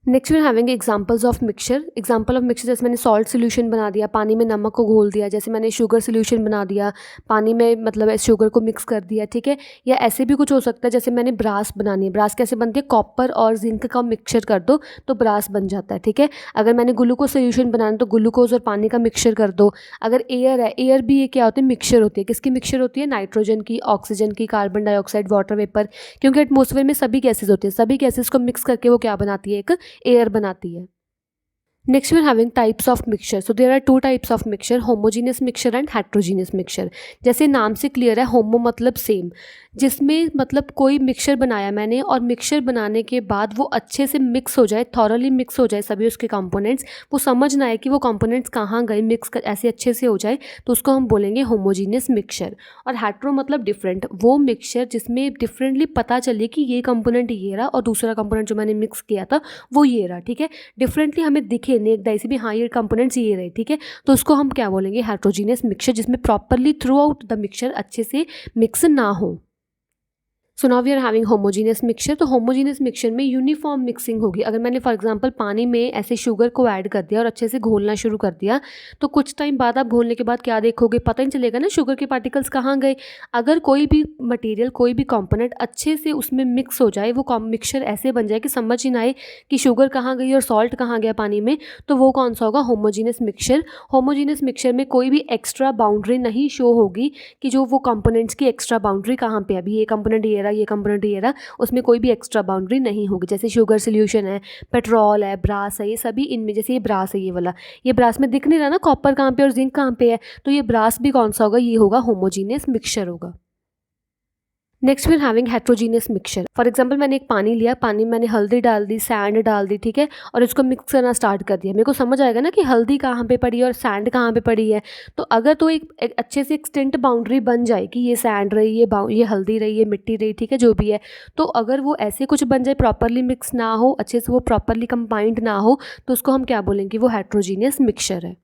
Next we are having examples of mixture. Example of mixture, जैसे मैंने सॉल्ट सोल्यूशन बना दिया, पानी में नमक को घोल दिया, जैसे मैंने शुगर सोल्यूशन बना दिया, पानी में मतलब शुगर को मिक्स कर दिया, ठीक है। या ऐसे भी कुछ हो सकता है, जैसे मैंने ब्रास बनानी है। ब्रास कैसे बनती है? कॉपर और जिंक का मिक्सचर कर दो तो ब्रास बन जाता है, ठीक है। अगर मैंने ग्लूकोज सोल्यूशन बनाना तो ग्लूकोज और पानी का मिक्सचर कर दो। अगर एयर है, एयर भी ये क्या होती है? मिक्सचर होती है। किसकी मिक्सचर होती है? नाइट्रोजन की, ऑक्सीजन की, कार्बन डाइऑक्साइड, वाटर वेपर, क्योंकि एटमॉस्फेयर में सभी गैसेज होती है, सभी गैसेज को मिक्स करके वो क्या बनाती है? एक एयर बनाती है। Next we are having types of mixture. So there are 2 types of mixture, homogeneous mixture and heterogeneous mixture. जैसे नाम से क्लियर है, होमो मतलब सेम, जिसमें मतलब कोई मिक्सचर बनाया मैंने और मिक्सचर बनाने के बाद वो अच्छे से मिक्स हो जाए, थॉरली मिक्स हो जाए सभी उसके कंपोनेंट्स, वो समझ ना आए कि वो कंपोनेंट्स कहाँ गए, मिक्स ऐसे अच्छे से हो जाए, तो उसको हम बोलेंगे होमोजीनियस मिक्सचर। और हेट्रो मतलब डिफरेंट, वो मिक्सचर जिसमें डिफरेंटली पता चले कि ये कंपोनेंट ये रहा और दूसरा कंपोनेंट जो मैंने मिक्स किया था वो ये रहा, ठीक है। डिफरेंटली हमें दिखे नेक डाई से भी, हाँ ये कंपोनेंट्स ये रहे, ठीक है। तो उसको हम क्या बोलेंगे? हेट्रोजीनियस मिक्सचर, जिसमें properly throughout the mixture अच्छे से मिक्स ना हो। So now we are having homogeneous mixture. तो होमोजीनियस मिक्सचर में यूनिफॉर्म मिक्सिंग होगी। अगर मैंने फॉर एग्जांपल पानी में ऐसे शुगर को ऐड कर दिया और अच्छे से घोलना शुरू कर दिया, तो कुछ टाइम बाद आप घोलने के बाद क्या देखोगे, पता ही नहीं चलेगा ना शुगर के पार्टिकल्स कहाँ गए। अगर कोई भी मटेरियल, कोई भी कंपोनेंट अच्छे से उसमें मिक्स हो जाए, वो मिक्सचर ऐसे बन जाए कि समझ ही ना आए कि शुगर कहाँ गई और सॉल्ट कहाँ गया पानी में, तो वो कौन सा होगा, होमोजीनियस मिक्सचर। होमोजीनियस मिक्सचर में कोई भी एक्स्ट्रा बाउंड्री नहीं शो होगी कि जो वो कंपोनेंट्स की एक्स्ट्रा बाउंड्री कहाँ पे है, अभी ये कंपोनेंट ये रहा, ये कंपोनेंट ये रहा, उसमें कोई भी एक्स्ट्रा बाउंड्री नहीं होगी। जैसे शुगर सोल्यूशन है, पेट्रोल है, ब्रास है, ये सभी इनमें, जैसे ये ब्रास है, ये वाला, ये ब्रास में दिख नहीं रहा ना कॉपर कहाँ पे और जिंक कहाँ पे है, तो ये ब्रास भी कौन सा होगा, ये होगा होमोजीनियस मिक्सचर होगा। Next we are having heterogeneous mixture. For example मैंने एक पानी लिया, पानी में मैंने हल्दी डाल दी, सैंड डाल दी, ठीक है, और इसको मिक्स करना स्टार्ट कर दिया। मेरे को समझ आएगा ना कि हल्दी कहाँ पे पड़ी है और सैंड कहाँ पे पड़ी है। तो अगर तो एक अच्छे से एक्सटेंट बाउंड्री बन जाए कि ये सैंड रही, ये हल्दी रही, ये मिट्टी रही, ठीक है, जो भी है, तो अगर वो ऐसे कुछ बन जाए, प्रॉपरली मिक्स ना हो, अच्छे से वो प्रॉपरली कंबाइंड ना हो, तो उसको हम क्या बोलेंगे, वो हेट्रोजीनियस मिक्सचर है।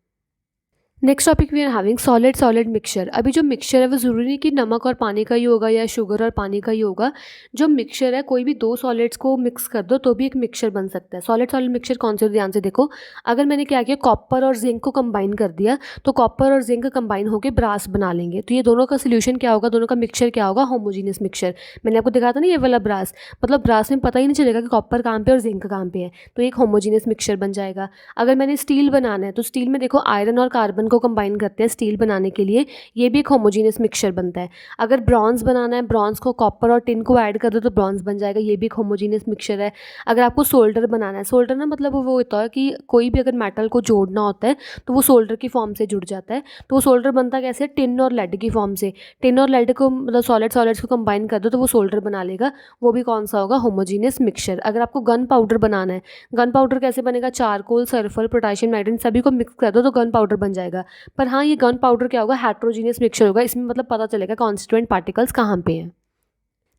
Next topic we are having solid solid mixture. अभी जो मिक्सचर है वो ज़रूरी नहीं कि नमक और पानी का ही होगा या शुगर और पानी का ही होगा। जो मिक्सचर है, कोई भी दो सॉलिड्स को मिक्स कर दो तो भी एक मिक्सचर बन सकता है। सॉलिड सॉलिड मिक्सचर कौन से, ध्यान से देखो। अगर मैंने क्या किया, कॉपर और जिंक को कंबाइन कर दिया, तो कॉपर और जिंक कंबाइन होकर ब्रास बना लेंगे, तो ये दोनों का सोल्यूशन क्या होगा, दोनों का मिक्सचर क्या होगा, होमोजीनियस मिक्सचर। मैंने आपको दिखा था ना ये वाला ब्रास, मतलब ब्रास में पता ही नहीं चलेगा कि कॉपर कहाँ पे और जिंक कहाँ पे है, तो एक होमोजीनियस मिक्सचर बन जाएगा। अगर मैंने स्टील बनाना है, तो स्टील में देखो आयरन और कार्बन को कंबाइन करते हैं स्टील बनाने के लिए, ये भी एक होमोजीनियस मिक्सचर बनता है। अगर ब्रॉन्ज बनाना है, ब्रॉन्ज को कॉपर और टिन को ऐड कर दो तो ब्रॉन्ज बन जाएगा, ये भी एक होमोजीनियस मिक्सचर है। अगर आपको सोल्डर बनाना है, सोल्डर ना मतलब वो होता है कि कोई भी अगर मेटल को जोड़ना होता है तो वो सोल्डर की फॉर्म से जुड़ जाता है। तो वो सोल्डर बनता कैसे, टिन और लेड की फॉर्म से। टिन और लेड को मतलब सॉलिड्स को कंबाइन कर दो तो वो सोल्डर बना लेगा, वो भी कौन सा होगा, होमोजीनियस मिक्सचर। अगर आपको गन पाउडर बनाना है, गन पाउडर कैसे बनेगा, चारकोल, सल्फर, पोटेशियम नाइट्रेट सभी को मिक्स कर दो तो गन पाउडर बन जाएगा। पर हाँ, ये गन पाउडर क्या होगा, हेट्रोजीनियस मिक्सचर होगा, इसमें मतलब पता चलेगा कॉन्स्टिट्यूएंट पार्टिकल्स कहाँ पे हैं।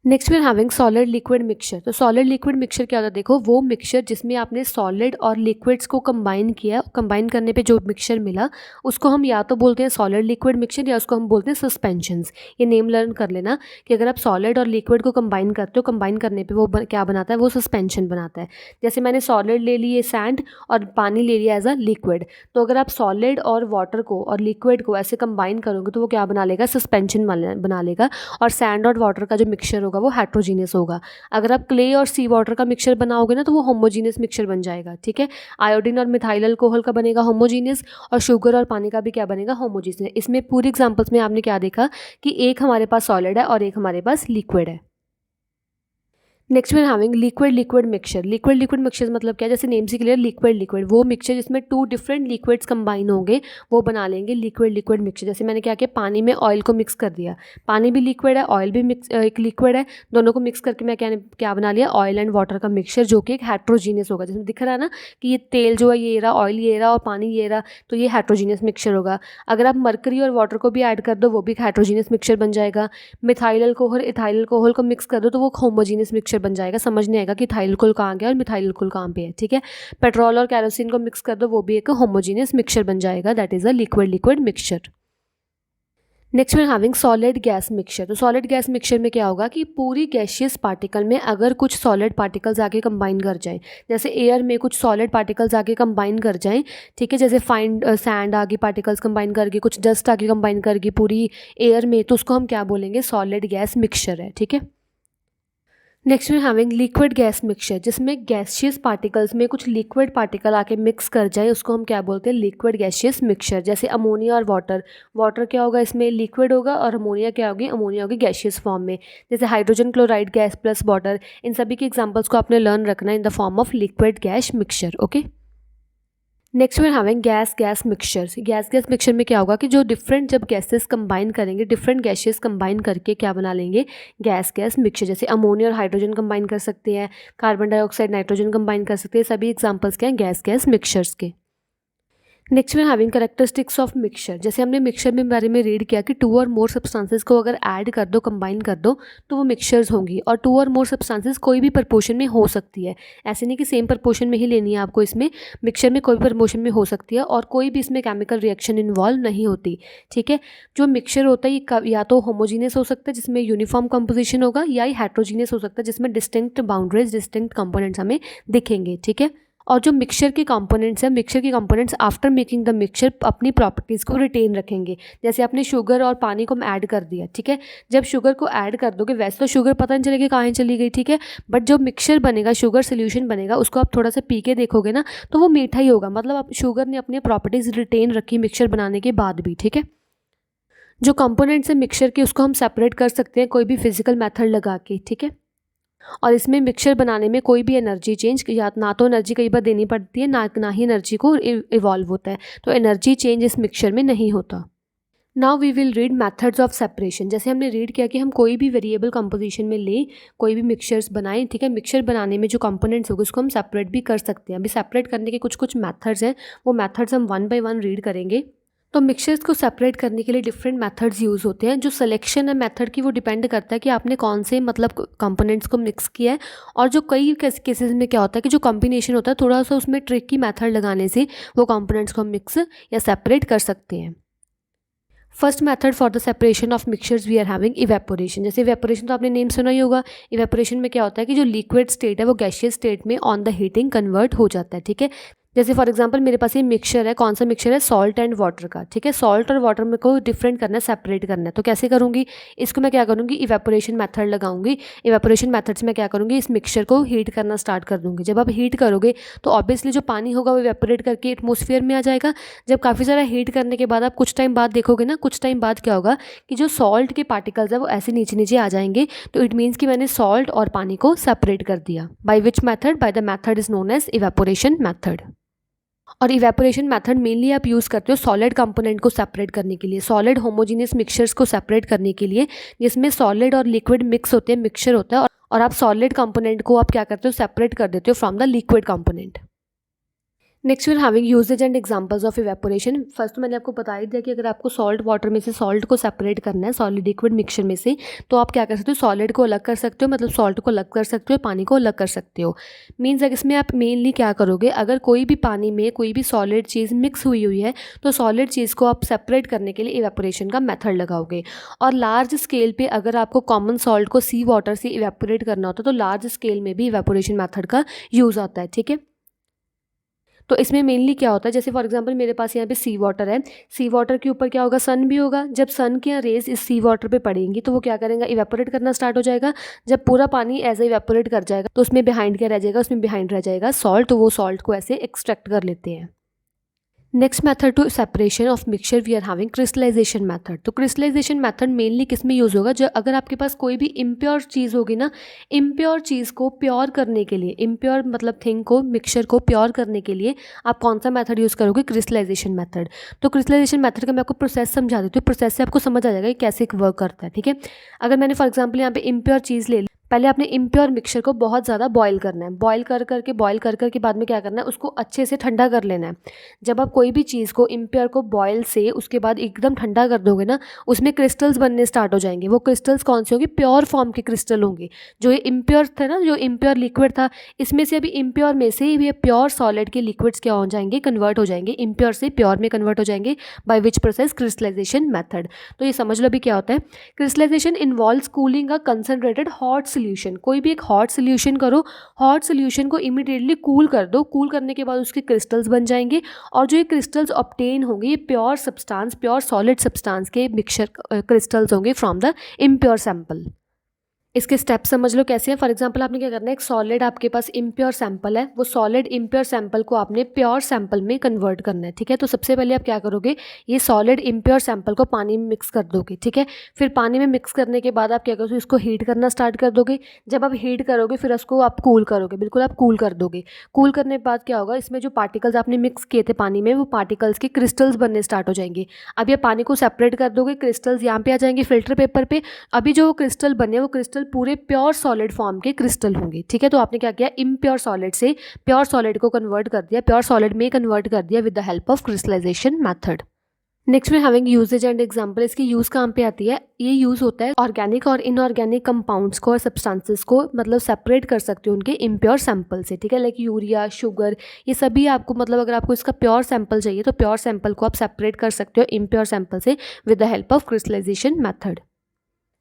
Next we are having solid liquid mixture. तो सॉलिड लिक्विड मिक्सचर क्या होता है, देखो वो मिक्सचर जिसमें आपने सॉलिड और लिक्विड्स को कंबाइन किया, कंबाइन करने पे जो मिक्सचर मिला उसको हम या तो बोलते हैं सॉलिड लिक्विड मिक्सचर या उसको हम बोलते हैं सस्पेंशंस। ये नेम लर्न कर लेना कि अगर आप सॉलिड और लिक्विड को कंबाइन करते हो, कंबाइन करने पे वो क्या बनाता है, वो सस्पेंशन बनाता है। जैसे मैंने सॉलिड ले लिए सैंड और पानी ले लिया एज अ लिक्विड, तो अगर आप सॉलिड और वाटर को और लिक्विड को ऐसे कंबाइन करोगे तो वो क्या बना लेगा, सस्पेंशन बना लेगा। और सैंड और वाटर का जो मिक्सचर होगा वो हेट्रोजीनियस होगा। अगर आप क्ले और सी वाटर का मिक्सचर बनाओगे ना तो वो होमोजीनियस मिक्सचर बन जाएगा, ठीक है। आयोडीन और मिथाइल अल्कोहल का बनेगा होमोजीनियस, और शुगर और पानी का भी क्या बनेगा, होमोजीनियस। इसमें पूरी एग्जांपल्स में आपने क्या देखा कि एक हमारे पास सॉलिड है और एक हमारे पास लिक्विड है। Next we are having liquid liquid mixture. Liquid liquid mixture मतलब क्या, जैसे नेम से क्लियर, लिक्विड लिक्विड वो मिक्सचर जिसमें टू डिफरेंट लिक्विड्स कंबाइन होंगे वो बना लेंगे लिक्विड लिक्विड मिक्सचर। जैसे मैंने क्या किया, पानी में ऑयल को मिक्स कर दिया, पानी भी लिक्विड है, ऑयल भी एक लिक्विड है, दोनों को मिक्स करके मैं क्या बना लिया, ऑयल एंड वाटर का मिक्सचर, जो कि एक हेट्रोजीनियस होगा। जिसमें दिख रहा है ना कि ये तेल जो है ये रहा, ऑयल ये रहा और पानी ये रहा, तो ये हेट्रोजीनियस मिक्सचर होगा। अगर आप मरकरी और वाटर को भी ऐड कर दो वो भी एक हेट्रोजीनियस मिक्सचर बन जाएगा। मिथाइल अल्कोहल, इथाइल अल्कोहल को मिक्स कर दो तो वो होमोजीनियस मिक्सचर बन जाएगा। समझ आएगा कि इथाइल अल्कोहल कहाँ गया और मिथाइल अल्कोहल कहाँ पे है, ठीक है। पेट्रोल और केरोसिन को मिक्स कर दो वो भी एक होमोजीनियस मिक्सचर बन जाएगा, that is a liquid liquid mixture. Next we are having solid gas mixture. तो सॉलिड गैस मिक्सचर में क्या होगा कि पूरी गैशियस पार्टिकल में अगर कुछ सॉलिड पार्टिकल्स आके कंबाइन कर जाएं, जैसे एयर में कुछ सॉलिड पार्टिकल्स आके कंबाइन कर जाएं, ठीक है, जैसे फाइन सैंड आगे पार्टिकल्स कंबाइन करके, कुछ डस्ट आके कंबाइन करके पूरी एयर में, तो उसको हम क्या बोलेंगे, सॉलिड गैस मिक्सचर है, ठीक है। Next we having liquid gas mixture, जिसमें गैसियस पार्टिकल्स में कुछ लिक्विड पार्टिकल आके मिक्स कर जाए, उसको हम क्या बोलते हैं, लिक्विड गैसियस मिक्सचर। जैसे अमोनिया और वाटर, वाटर क्या होगा इसमें, लिक्विड होगा, और अमोनिया क्या होगी, अमोनिया होगी गैसियस फॉर्म में। जैसे hydrogen chloride gas plus water, इन सभी के एग्जाम्पल्स को आपने लर्न रखना है in the form of liquid gas mixture, okay. Next we are having gas gas mixtures. Gas gas mixture में क्या होगा कि जो डिफरेंट जब गैसेस कंबाइन करेंगे, डिफरेंट गैसेस कंबाइन करके क्या बना लेंगे, गैस गैस मिक्सचर। जैसे अमोनिया और हाइड्रोजन कंबाइन कर सकते हैं, कार्बन डाइऑक्साइड नाइट्रोजन कंबाइन कर सकते हैं, सभी एग्जांपल्स क्या हैं, गैस गैस मिक्सचर्स के। नेक्स्ट में हैविंग करेक्टरिस्टिक्स ऑफ मिक्सचर। जैसे हमने मिक्सचर में बारे में रीड किया कि 2 और मोर सब्सटेंसेस को अगर ऐड कर दो, कंबाइन कर दो, तो वो मिक्सचर्स होंगी। और 2 और मोर सब्सटेंसेस कोई भी प्रपोर्शन में हो सकती है, ऐसे नहीं कि सेम प्रपोर्शन में ही लेनी है आपको। इसमें मिक्सचर में कोई भी प्रपोर्शन में हो सकती है और कोई भी इसमें केमिकल रिएक्शन इन्वॉल्व नहीं होती। ठीक है, जो मिक्सचर होता है ये या तो होमोजीनियस हो सकता है जिसमें यूनिफॉर्म कंपोजिशन होगा, या ही हेट्रोजीनियस हो सकता है जिसमें डिस्टिंक्ट बाउंड्रीज, डिस्टिंक्ट कंपोनेंट्स हमें दिखेंगे। ठीक है, और जो मिक्सचर के कंपोनेंट्स हैं, मिक्सचर के components after making the mixture अपनी प्रॉपर्टीज़ को रिटेन रखेंगे। जैसे आपने शुगर और पानी को ऐड कर दिया, ठीक है, जब शुगर को ऐड कर दोगे, वैसे तो शुगर पता नहीं चलेगी कहाँ चली गई, ठीक है, बट जो मिक्सचर बनेगा, शुगर सोल्यूशन बनेगा, उसको आप थोड़ा सा पी के देखोगे ना, तो वो मीठा ही होगा। मतलब आप शुगर ने अपनी प्रॉपर्टीज़ रिटेन रखी मिक्सचर बनाने के बाद भी। ठीक है, जो कंपोनेंट्स हैं मिक्सचर के, उसको हम सेपरेट कर सकते हैं कोई भी फिजिकल मेथड लगा के। ठीक है, और इसमें मिक्सचर बनाने में कोई भी एनर्जी चेंज या ना तो एनर्जी कई बार देनी पड़ती है, ना ही एनर्जी को इवॉल्व होता है, तो एनर्जी चेंज इस मिक्सचर में नहीं होता। Now we will read methods of separation. जैसे हमने रीड किया कि हम कोई भी वेरिएबल कंपोजिशन में ले, कोई भी मिक्सचर्स बनाएं। ठीक है, मिक्सचर बनाने में जो कंपोनेंट्स होंगे उसको हम सेपरेट भी कर सकते हैं। अभी सेपरेट करने के कुछ कुछ मेथड्स हैं, वो मेथड्स हम 1 बाय 1 रीड करेंगे। तो मिक्सचर्स को सेपरेट करने के लिए डिफरेंट मेथड्स यूज़ होते हैं। जो सिलेक्शन है मेथड की, वो डिपेंड करता है कि आपने कौन से मतलब कंपोनेंट्स को मिक्स किया है। और जो कई केसेस में क्या होता है कि जो कॉम्बिनेशन होता है, थोड़ा सा उसमें ट्रिकी मेथड लगाने से वो कंपोनेंट्स को हम मिक्स या सेपरेट कर सकते हैं। First method for the separation of mixtures we are having evaporation. जैसे इवेपोरेशन तो आपने नेम सुना ही होगा। इवेपोरेशन में क्या होता है कि जो लिक्विड स्टेट है वो गैसियस स्टेट में ऑन द हीटिंग कन्वर्ट हो जाता है। ठीक है, जैसे फॉर एग्जांपल मेरे पास ये मिक्सचर है, कौन सा मिक्सचर है, सॉल्ट एंड वाटर का। ठीक है, सॉल्ट और वाटर में को डिफरेंट करना है, सेपरेट करना है। तो कैसे करूँगी, इसको मैं क्या करूँगी, इवेपोरेशन मेथड लगाऊंगी। इवेपोरेशन मेथड से मैं क्या करूँगी, इस मिक्सचर को हीट करना स्टार्ट कर दूँगी। जब आप हीट करोगे तो ऑब्वियसली जो पानी होगा वो इवेपोरेट करके एटमॉस्फेयर में आ जाएगा। जब काफ़ी सारा हीट करने के बाद आप कुछ टाइम बाद देखोगे ना, कुछ टाइम बाद क्या होगा कि जो सॉल्ट के पार्टिकल्स है वो ऐसे नीचे नीचे आ जाएंगे। तो इट मीन्स कि मैंने सॉल्ट और पानी को सेपरेट कर दिया। By which method, by the method is known as evaporation method. और इवेपोरेशन मेथड मेनली आप यूज़ करते हो सॉलिड कंपोनेंट को सेपरेट करने के लिए, सॉलिड होमोजीनियस मिक्सचर्स को सेपरेट करने के लिए, जिसमें सॉलिड और लिक्विड मिक्स होते हैं, मिक्सचर होता है। और आप सॉलिड कंपोनेंट को आप क्या करते हो, सेपरेट कर देते हो from the liquid component. Next we are having uses and examples of evaporation. First तो मैंने आपको बता ही दिया कि अगर आपको सॉल्ट वाटर में से सॉल्ट को सेपरेट करना है, सॉलिड लिक्विड मिक्सचर में से, तो आप क्या कर सकते हो, सॉलिड को अलग कर सकते हो, मतलब सॉल्ट को अलग कर सकते हो, पानी को अलग कर सकते हो। मीन्स इसमें आप मेनली क्या करोगे, अगर कोई भी पानी में कोई भी सॉलिड चीज़ मिक्स हुई हुई है तो सॉलिड चीज़ को आप सेपरेट करने के लिए इवेपोरेशन का मेथड लगाओगे। और लार्ज स्केल पे अगर आपको कॉमन सॉल्ट को सी वाटर से इवेपोरेट करना होता है तो लार्ज स्केल में भी इवेपोरेशन मेथड का यूज़ आता है। ठीक है, तो इसमें मेनली क्या होता है, जैसे फॉर एग्जांपल मेरे पास यहाँ पे सी वाटर है, सी वाटर के ऊपर क्या होगा, सन भी होगा। जब सन की रेज इस सी वाटर पे पड़ेंगी तो वो क्या करेगा, इवेपोरेट करना स्टार्ट हो जाएगा। जब पूरा पानी ऐसे इवेपोरेट कर जाएगा तो उसमें बिहाइंड क्या रह जाएगा, उसमें बिहाइंड रह जाएगा सॉल्ट। तो वो सॉल्ट को ऐसे एक्सट्रैक्ट कर लेते हैं। Next method to separation of mixture we are having crystallisation method. तो क्रिस्टलाइजेशन मेथड मेनली किस में यूज़ होगा, जो अगर आपके पास कोई भी इम्प्योर चीज़ होगी ना, इम्प्योर चीज़ को प्योर करने के लिए, इम्प्योर मतलब थिंग को, मिक्सचर को प्योर करने के लिए आप कौन सा मेथड यूज़ करोगे, क्रिस्टलाइजेशन मेथड। तो क्रिस्टलाइजेशन मेथड का मैं आपको प्रोसेस समझा देती हूँ, प्रोसेस से आपको समझ आ जाएगा कि कैसे वर्क करता है। ठीक है, अगर मैंने फॉर एग्जाम्पल यहाँ पे इम्प्योर चीज़ ले ली, पहले आपने इम्प्योर मिक्सचर को बहुत ज़्यादा बॉईल करना है, बॉईल कर के बाद में क्या करना है, उसको अच्छे से ठंडा कर लेना है। जब आप कोई भी चीज़ को इम्प्योर को बॉईल से उसके बाद एकदम ठंडा कर दोगे ना, उसमें क्रिस्टल्स बनने स्टार्ट हो जाएंगे। वो क्रिस्टल्स कौन से होंगे, प्योर फॉर्म के क्रिस्टल होंगे। जो ये इम्प्योर थे ना, जो इम्प्योर लिक्विड था, इसमें से अभी इम्प्योर में से ये प्योर सॉलिड के लिक्विड्स क्या हो जाएंगे, कन्वर्ट हो जाएंगे, इम्प्योर से प्योर में कन्वर्ट हो जाएंगे by which process, crystallisation method. तो ये समझ लो अभी क्या होता है। Crystallisation involves cooling a concentrated hot solution. कोई भी एक हॉट सोल्यूशन करो, हॉट सोल्यूशन को इमीडिएटली कूल कर दो, कूल करने के बाद उसके क्रिस्टल्स बन जाएंगे। और जो ये क्रिस्टल्स ऑब्टेन होंगे, ये pure substance, pure solid substance के मिक्सचर क्रिस्टल्स होंगे फ्रॉम द इम्प्योर सैंपल। इसके स्टेप समझ लो कैसे हैं। फॉर एग्जांपल आपने क्या करना है, एक सॉलिड आपके पास इम्प्योर सैंपल है, वो सॉलिड इम्प्योर सैंपल को आपने प्योर सैंपल में कन्वर्ट करना है। ठीक है, तो सबसे पहले आप क्या करोगे, ये सॉलिड इम्प्योर सैंपल को पानी में मिक्स कर दोगे। ठीक है, फिर पानी में मिक्स करने के बाद आप क्या करोगे, इसको हीट करना स्टार्ट कर दोगे। जब आप हीट करोगे फिर उसको आप कूल करोगे, बिल्कुल आप कूल कर दोगे। कूल करने के बाद क्या होगा, इसमें जो पार्टिकल्स आपने मिक्स किए थे पानी में, वो पार्टिकल्स के क्रिस्टल्स बनने स्टार्ट हो जाएंगे। अब ये पानी को सेपरेट कर दोगे, क्रिस्टल्स यहाँ पे आ जाएंगे फिल्टर पेपर पे। अभी जो क्रिस्टल बने, वो क्रिस्टल पूरे प्योर सॉलिड फॉर्म के क्रिस्टल होंगे, ठीक है। तो आपने क्या किया, इम्प्योर सॉलिड से प्योर सॉलिड को कन्वर्ट कर दिया, प्योर सॉलिड में कन्वर्ट कर दिया with the help of crystallisation method. Next में हैविंग यूजेज एंड एग्जाम्पल, इसकी यूज़ कहाँ पे आती है, ये यूज़ होता है ऑर्गेनिक और इनऑर्गेनिक कंपाउंड्स को और सब्सटेंसेस को मतलब सेपरेट कर सकते हो उनके इम्प्योर सैंपल से, ठीक है। लाइक यूरिया, शुगर, ये सभी आपको मतलब अगर आपको इसका प्योर सैंपल चाहिए तो प्योर सैंपल को आप सेपरेट कर सकते हो इम्प्योर सैंपल से with the help of crystallisation method.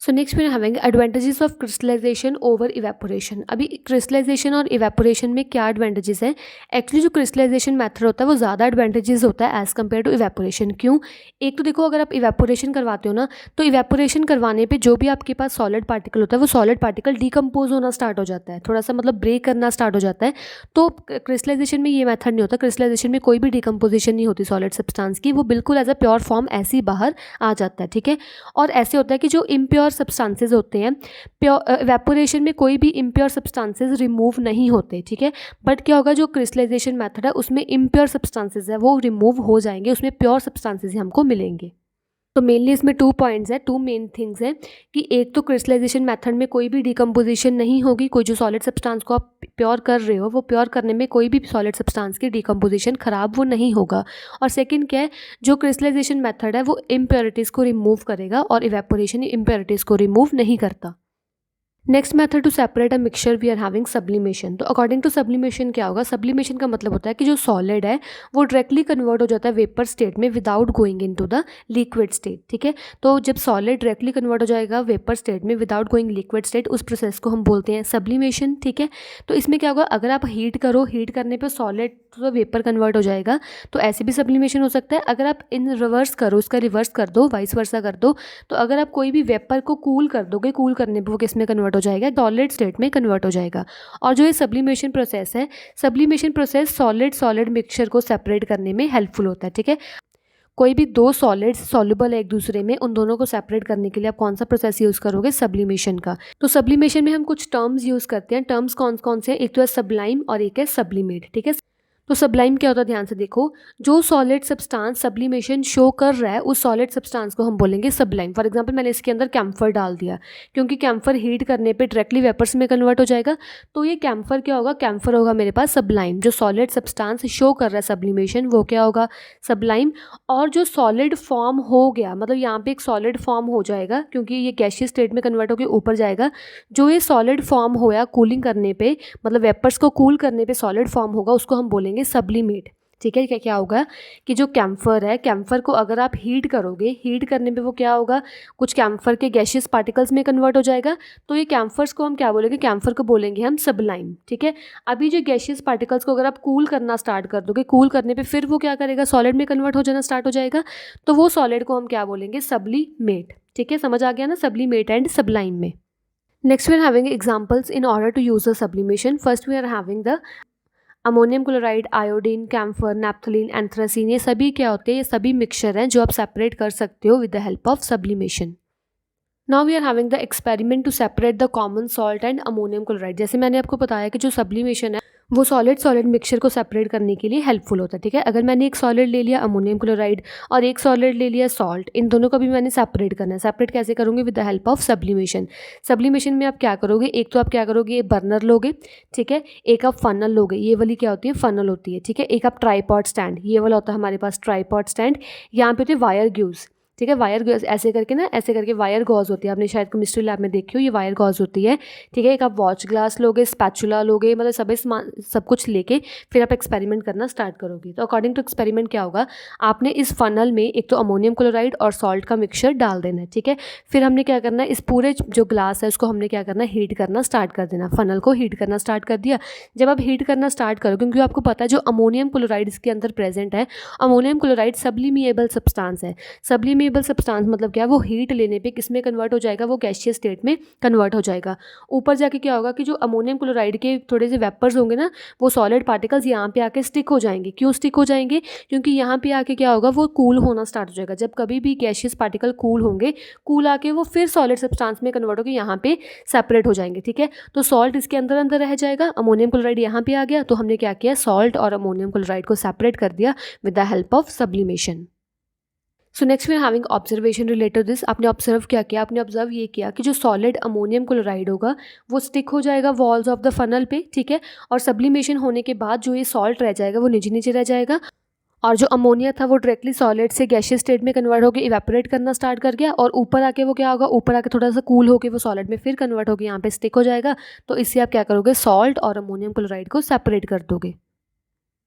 So next में having advantages of crystallisation over evaporation. अभी क्रिस्टलाइजेशन और इवेपोरेशन में क्या एडवांटेजेस हैं, एक्चुअली जो क्रिस्टलाइजेशन मेथड होता है वो ज़्यादा एडवांटेजेस होता है एज़ कम्पेयर टू इवेपोरेशन। क्यों, एक तो देखो अगर आप इवेपोरेशन करवाते हो ना, तो इवेपोरेशन करवाने पे जो भी आपके पास सॉलिड पार्टिकल होता है वो सॉलिड पार्टिकल डिकम्पोज होना स्टार्ट हो जाता है, थोड़ा सा मतलब ब्रेक करना स्टार्ट हो जाता है। तो क्रिस्टलाइजेशन में ये मेथड नहीं होता, क्रिस्टलाइजेशन में कोई भी डिकम्पोजिशन नहीं होती सॉलिड सब्सटेंस की, वो बिल्कुल एज अ प्योर फॉर्म ऐसे ही बाहर आ जाता है, ठीक है। और ऐसे होता है कि जो इम्प्योर सब्सटेंसेस होते हैं, प्योर इवेपोरेशन में कोई भी इम्प्योर सब्सटेंसेस रिमूव नहीं होते, ठीक है। बट क्या होगा, जो क्रिस्टलाइजेशन मेथड है उसमें इम्प्योर सब्सटेंसेस है वो रिमूव हो जाएंगे, उसमें प्योर सब्सटेंसेस ही हमको मिलेंगे। तो मेनली इसमें 2 पॉइंट्स हैं, 2 मेन थिंग्स हैं कि एक तो क्रिस्टलाइजेशन मेथड में कोई भी डिकम्पोजिशन नहीं होगी, कोई जो सॉलिड सब्सटेंस को आप प्योर कर रहे हो वो प्योर करने में कोई भी सॉलिड सब्सटेंस की डिकम्पोजिशन ख़राब वो नहीं होगा। और सेकंड क्या है, जो क्रिस्टलाइजेशन मेथड है वो इम्प्योरिटीज़ को रिमूव करेगा और इवेपोरेशन इम्प्योरिटीज़ को रिमूव नहीं करता। Next method to separate a mixture we are having sublimation. तो अकॉर्डिंग टू सब्लिमेशन क्या होगा, सब्लिमेशन का मतलब होता है कि जो सॉलिड है वो डायरेक्टली कन्वर्ट हो जाता है वेपर स्टेट में without going into the liquid state, ठीक है। तो जब सॉलिड डायरेक्टली कन्वर्ट हो जाएगा वेपर स्टेट में विदाउट गोइंग लिक्विड स्टेट, उस प्रोसेस को हम बोलते हैं सब्लिमेशन, ठीक है। तो इसमें क्या होगा, अगर आप हीट करो, हीट करने पर सॉलिड तो वेपर कन्वर्ट हो जाएगा, तो ऐसे भी सब्लिमेशन हो सकता है। अगर आप इन रिवर्स करो, उसका रिवर्स कर दो, वाइस वर्सा कर दो, तो अगर आप कोई भी वेपर को कूल कर दोगे, कूल करने पर वो किस में कन्वर्ट हो जाएगा, सॉलिड स्टेट में कन्वर्ट हो जाएगा। और जो ये सब्लिमेशन प्रोसेस है, sublimation process solid solid mixture को सेपरेट करने में हेल्पफुल होता है, ठीक है। कोई भी दो सॉलिड्स सॉल्युबल है एक दूसरे में, उन दोनों को सेपरेट करने के लिए आप कौन सा प्रोसेस यूज़ करोगे, सब्लिमेशन का। तो सब्लिमेशन में हम कुछ टर्म्स यूज़ करते हैं, टर्म्स कौन कौन से हैं, एक तो है सब्लाइम और एक है सब्लिमेट, ठीक है। तो सब्लाइम क्या होता है, ध्यान से देखो, जो सॉलिड सब्सटेंस सब्लिमेशन शो कर रहा है उस सॉलिड सब्सटेंस को हम बोलेंगे सब्लाइम। फॉर एग्जांपल मैंने इसके अंदर कैम्फर डाल दिया, क्योंकि कैम्फर हीट करने पे डायरेक्टली वेपर्स में कन्वर्ट हो जाएगा, तो ये कैम्फर क्या होगा, कैम्फर होगा मेरे पास सब्लाइम। जो सॉलिड सब्सटेंस शो कर रहा है सब्लिमेशन वो क्या होगा, सब्लाइम। और जो सॉलिड फॉर्म हो गया, मतलब यहाँ पे एक सॉलिड फॉर्म हो जाएगा क्योंकि ये गैसियस स्टेट में कन्वर्ट होकर ऊपर जाएगा, जो ये सॉलिड फॉर्म होया कूलिंग करने पे, मतलब वेपर्स को कूल करने पे सॉलिड फॉर्म होगा, उसको हम बोलेंगे सब्लिमेट, ठीक है। क्या क्या होगा कि जो कैम्फर है, कैम्फर को अगर आप हीट करोगे, हीट करने पे वो क्या होगा, कुछ कैम्फर के गैसियस पार्टिकल्स में कन्वर्ट हो जाएगा, तो ये कैम्फर्स को हम क्या बोलेंगे, कैम्फर को बोलेंगे हम सब्लाइम, ठीक है। अभी जो गैसियस पार्टिकल्स को अगर आप कूल करना स्टार्ट कर दोगे, कूल करने पे फिर वो क्या करेगा, सॉलिड में कन्वर्ट हो जाना स्टार्ट हो जाएगा, तो वो सॉलिड को हम क्या बोलेंगे, सब्लिमेट, ठीक है। समझ आ गया ना, सब्लिमेट एंड सब्लाइम में। Next we are having examples in order to use the sublimation. First we are having the ammonium chloride, iodine, camphor, naphthalene, anthracene, ये सभी क्या होते हैं, ये सभी मिक्सचर हैं जो आप सेपरेट कर सकते हो with the help of sublimation. Now we are having the experiment to separate the common salt and ammonium chloride. जैसे मैंने आपको बताया कि जो सब्लिमेशन है वो सॉलिड सॉलिड मिक्सचर को सेपरेट करने के लिए हेल्पफुल होता है, ठीक है। अगर मैंने एक सॉलिड ले लिया अमोनियम क्लोराइड और एक सॉलिड ले लिया सॉल्ट, इन दोनों को भी मैंने सेपरेट करना है। सेपरेट कैसे करूँगी, with the help of sublimation. Sublimation में आप क्या करोगे, एक तो आप क्या करोगे, बर्नर लोगे, ठीक है, एक आप फनल लोगे, ये वाली क्या होती है, फनल होती है, ठीक है। एक आप ट्राईपॉड स्टैंड, ये वाला होता है हमारे पास ट्राईपॉड स्टैंड। यहाँ पे होती है वायर ग्यूज, ठीक है। वायर गॉज ऐसे करके ना, ऐसे करके वायर गॉज होती है, आपने शायद केमिस्ट्री लैब में देखी हो, ये वायर गॉज होती है, ठीक है। एक आप वॉच ग्लास लोगे, स्पैचुला लोगे, मतलब सभी सामान सब कुछ लेके फिर आप एक्सपेरिमेंट करना स्टार्ट करोगे। तो अकॉर्डिंग टू एक्सपेरिमेंट क्या होगा, आपने इस फनल में एक तो अमोनियम क्लोराइड और सॉल्ट का मिक्सचर डाल देना है, ठीक है। फिर हमने क्या करना है, इस पूरे जो ग्लास है उसको हमने क्या करना है, हीट करना स्टार्ट कर देना, फनल को हीट करना स्टार्ट कर दिया। जब आप हीट करना स्टार्ट करो, क्योंकि आपको पता है जो अमोनियम क्लोराइड इसके अंदर प्रेजेंट है, अमोनियम क्लोराइड सब्लिमेबल सब्सटेंस है। सब्लिमेबल सब्सटेंस मतलब क्या है, वो हीट लेने पे किस में कन्वर्ट हो जाएगा, वो गैसियस स्टेट में कन्वर्ट हो जाएगा। ऊपर जाके क्या होगा कि जो अमोनियम क्लोराइड के थोड़े से वेपर्स होंगे ना, वो सॉलिड पार्टिकल्स यहाँ पे आके स्टिक हो जाएंगे। क्यों स्टिक हो जाएंगे, क्योंकि यहाँ पे आके क्या होगा, वो कूल होना स्टार्ट हो जाएगा। जब कभी भी गैसियस पार्टिकल कूल होंगे, कूल आके वो फिर सॉलिड सब्सटेंस में कन्वर्ट होकर यहाँ पे सेपरेट हो जाएंगे, ठीक है। तो सॉल्ट इसके अंदर अंदर रह जाएगा, अमोनियम क्लोराइड यहाँ पे आ गया, तो हमने क्या किया, सॉल्ट और अमोनियम क्लोराइड को सेपरेट कर दिया with the help of sublimation. So next we are having observation related this. आपने ऑब्जर्व क्या किया, आपने ऑब्जर्व ये किया कि जो सॉलिड अमोनियम क्लोराइड होगा वो स्टिक हो जाएगा वॉल्स ऑफ द फनल पे, ठीक है, और सब्लिमेशन होने के बाद जो ये सॉल्ट रह जाएगा वो नीचे नीचे रह जाएगा, और जो अमोनिया था वो डायरेक्टली सॉलिड से गैशियस स्टेट में कन्वर्ट होकर इवेपोरेट करना स्टार्ट कर गया, और ऊपर आके वो क्या होगा, ऊपर आके थोड़ा सा कूल होकर वो सॉलिड में फिर कन्वर्ट होकर यहाँ पे स्टिक हो जाएगा। तो इससे आप क्या करोगे, सॉल्ट और अमोनियम क्लोराइड को सेपरेट कर दोगे।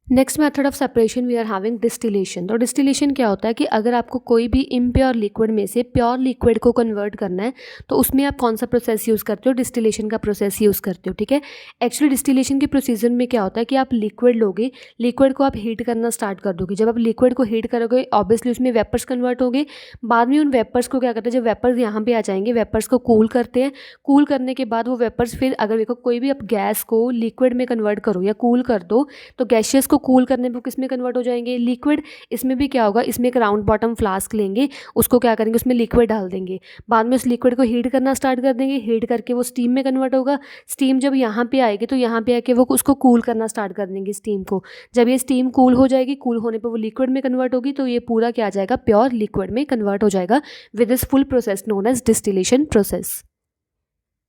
Next method of separation we are having distillation. तो डिस्टिलेशन क्या होता है कि अगर आपको कोई भी इम्प्योर लिक्विड में से प्योर लिक्विड को कन्वर्ट करना है तो उसमें आप कौन सा प्रोसेस यूज़ करते हो, डिस्टिलेशन का प्रोसेस यूज़ करते हो, ठीक है। एक्चुअली डिस्टिलेशन के प्रोसीजर में क्या होता है कि आप लिक्विड लोगे, लिक्विड को आप हीट करना स्टार्ट कर दोगे। जब आप लिक्विड को हीट करोगे ऑब्वियसली उसमें वेपर्स कन्वर्ट होंगे, बाद में उन वेपर्स को क्या करते हैं, जब वेपर्स यहाँ पे आ जाएंगे वेपर्स को कूल करते हैं, कूल करने के बाद वो वेपर्स फिर अगर देखो कोई भी आप गैस को लिक्विड में कन्वर्ट करो या कूल कर दो तो गैशियस को कूल करने पर किस में कन्वर्ट हो जाएंगे, लिक्विड। इसमें भी क्या होगा, इसमें एक राउंड बॉटम फ्लास्क लेंगे, उसको क्या करेंगे, उसमें लिक्विड डाल देंगे, बाद में उस लिक्विड को हीट करना स्टार्ट कर देंगे, हीट करके वो स्टीम में कन्वर्ट होगा। स्टीम जब यहाँ पे आएगी तो यहाँ पे आके वो उसको कूल करना स्टार्ट कर देंगे स्टीम को। जब ये स्टीम कूल हो जाएगी, कूल होने पर वो लिक्विड में कन्वर्ट होगी, तो ये पूरा क्या आ जाएगा, प्योर लिक्विड में कन्वर्ट हो जाएगा with this full process known as distillation process.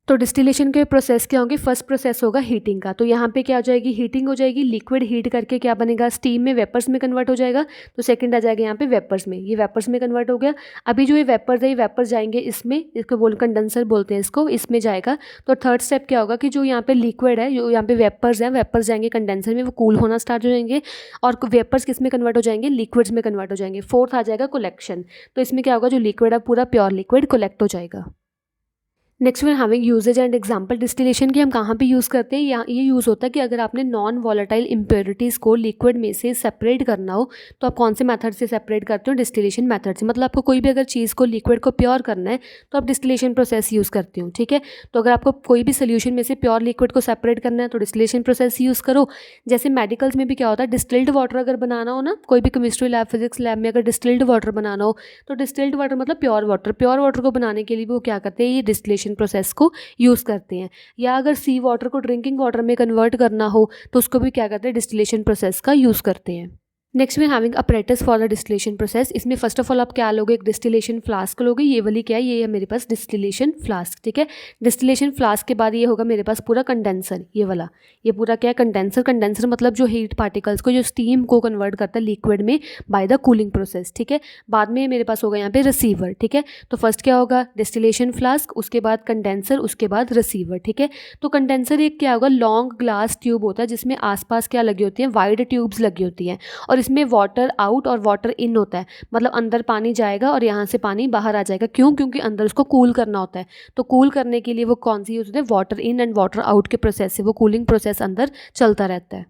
तो डिस्टिलेशन के प्रोसेस क्या होंगे, फर्स्ट प्रोसेस होगा हीटिंग का। तो यहाँ पे क्या हो जाएगी, हीटिंग हो जाएगी, लिक्विड हीट करके क्या बनेगा, स्टीम में वेपर्स में कन्वर्ट हो जाएगा। तो सेकंड आ जाएगा यहाँ पे वेपर्स में, ये वेपर्स में कन्वर्ट हो गया। अभी जो ये वेपर्स है ये वेपर्स जाएंगे इसमें, इसको कंडेंसर बोलते हैं इसको, इसमें जाएगा। तो थर्ड स्टेप क्या होगा कि जो यहाँ पे लिक्विड है, जो यहाँ पे वेपर्स हैं, वेपर्स जाएंगे कंडेंसर में, वो कूल होना स्टार्ट हो जाएंगे, और वेपर्स किस में कन्वर्ट हो जाएंगे, लिक्विड्स में कन्वर्ट हो जाएंगे। फोर्थ आ जाएगा कलेक्शन। तो इसमें क्या होगा, जो लिक्विड है पूरा प्योर लिक्विड कलेक्ट हो जाएगा। Next we are having uses and example. Distillation की हम कहाँ पे यूज़ करते हैं, यहाँ ये यूज़ होता है कि अगर आपने नॉन वॉलेटाइल इम्प्योरिटीज़ को लिक्विड में से सेपरेट करना हो तो आप कौन से मेथड से सेपरेट करते हो, डिस्टिलेशन मेथड से। मतलब आपको कोई भी अगर चीज़ को लिक्विड को प्योर करना है तो आप डिस्टिलेशन प्रोसेस यूज़ करते हो, ठीक है। तो अगर आपको कोई भी सोल्यूशन में से प्योर लिक्विड को सेपरेट करना है तो डिस्टिलेशन प्रोसेस यूज़ करो। जैसे मेडिकल्स में भी क्या होता है, डिस्टिल्ड वाटर अगर बनाना हो ना, कोई भी केमिस्ट्री लैब फिजिक्स लैब में अगर डिस्टिल्ड वाटर बनाना हो तो डिस्टिल्ड वाटर मतलब प्योर वाटर, प्योर वाटर को बनाने के लिए वो क्या करते हैं, ये डिस्टिलेशन प्रोसेस को यूज़ करते हैं। या अगर सी वाटर को ड्रिंकिंग वाटर में कन्वर्ट करना हो तो उसको भी क्या करते हैं, डिस्टिलेशन प्रोसेस का यूज़ करते हैं। Next we having apparatus for the distillation process. इसमें फर्स्ट ऑफ ऑल आप क्या लोगे, एक डिस्टिलेशन फ्लास्क लोगे। ये वाली क्या है, ये है मेरे पास डिस्टिलेशन फ्लास्क, ठीक है। डिस्टिलेशन फ्लास्क के बाद ये होगा मेरे पास पूरा कंडेंसर, ये वाला, ये पूरा क्या है, कंडेंसर। कंडेंसर मतलब जो हीट पार्टिकल्स को, जो स्टीम को कन्वर्ट करता है लिक्विड में बाय द कूलिंग प्रोसेस, ठीक है। बाद में मेरे पास होगा यहाँ पे रिसीवर, ठीक है। तो फर्स्ट क्या होगा, डिस्टिलेशन फ्लास्क, उसके बाद कंडेंसर, उसके बाद रिसीवर, ठीक है। तो कंडेंसर एक क्या होगा, लॉन्ग ग्लास ट्यूब होता है जिसमें आसपास क्या लगी होती है, वाइड ट्यूब्स लगी होती हैं, और इसमें वाटर आउट और वाटर इन होता है। मतलब अंदर पानी जाएगा और यहाँ से पानी बाहर आ जाएगा। क्यों, क्योंकि अंदर उसको कूल करना होता है। तो कूल करने के लिए वो कौन सी यूज़ होती है, water in and water out के प्रोसेस से वो कूलिंग प्रोसेस अंदर चलता रहता है।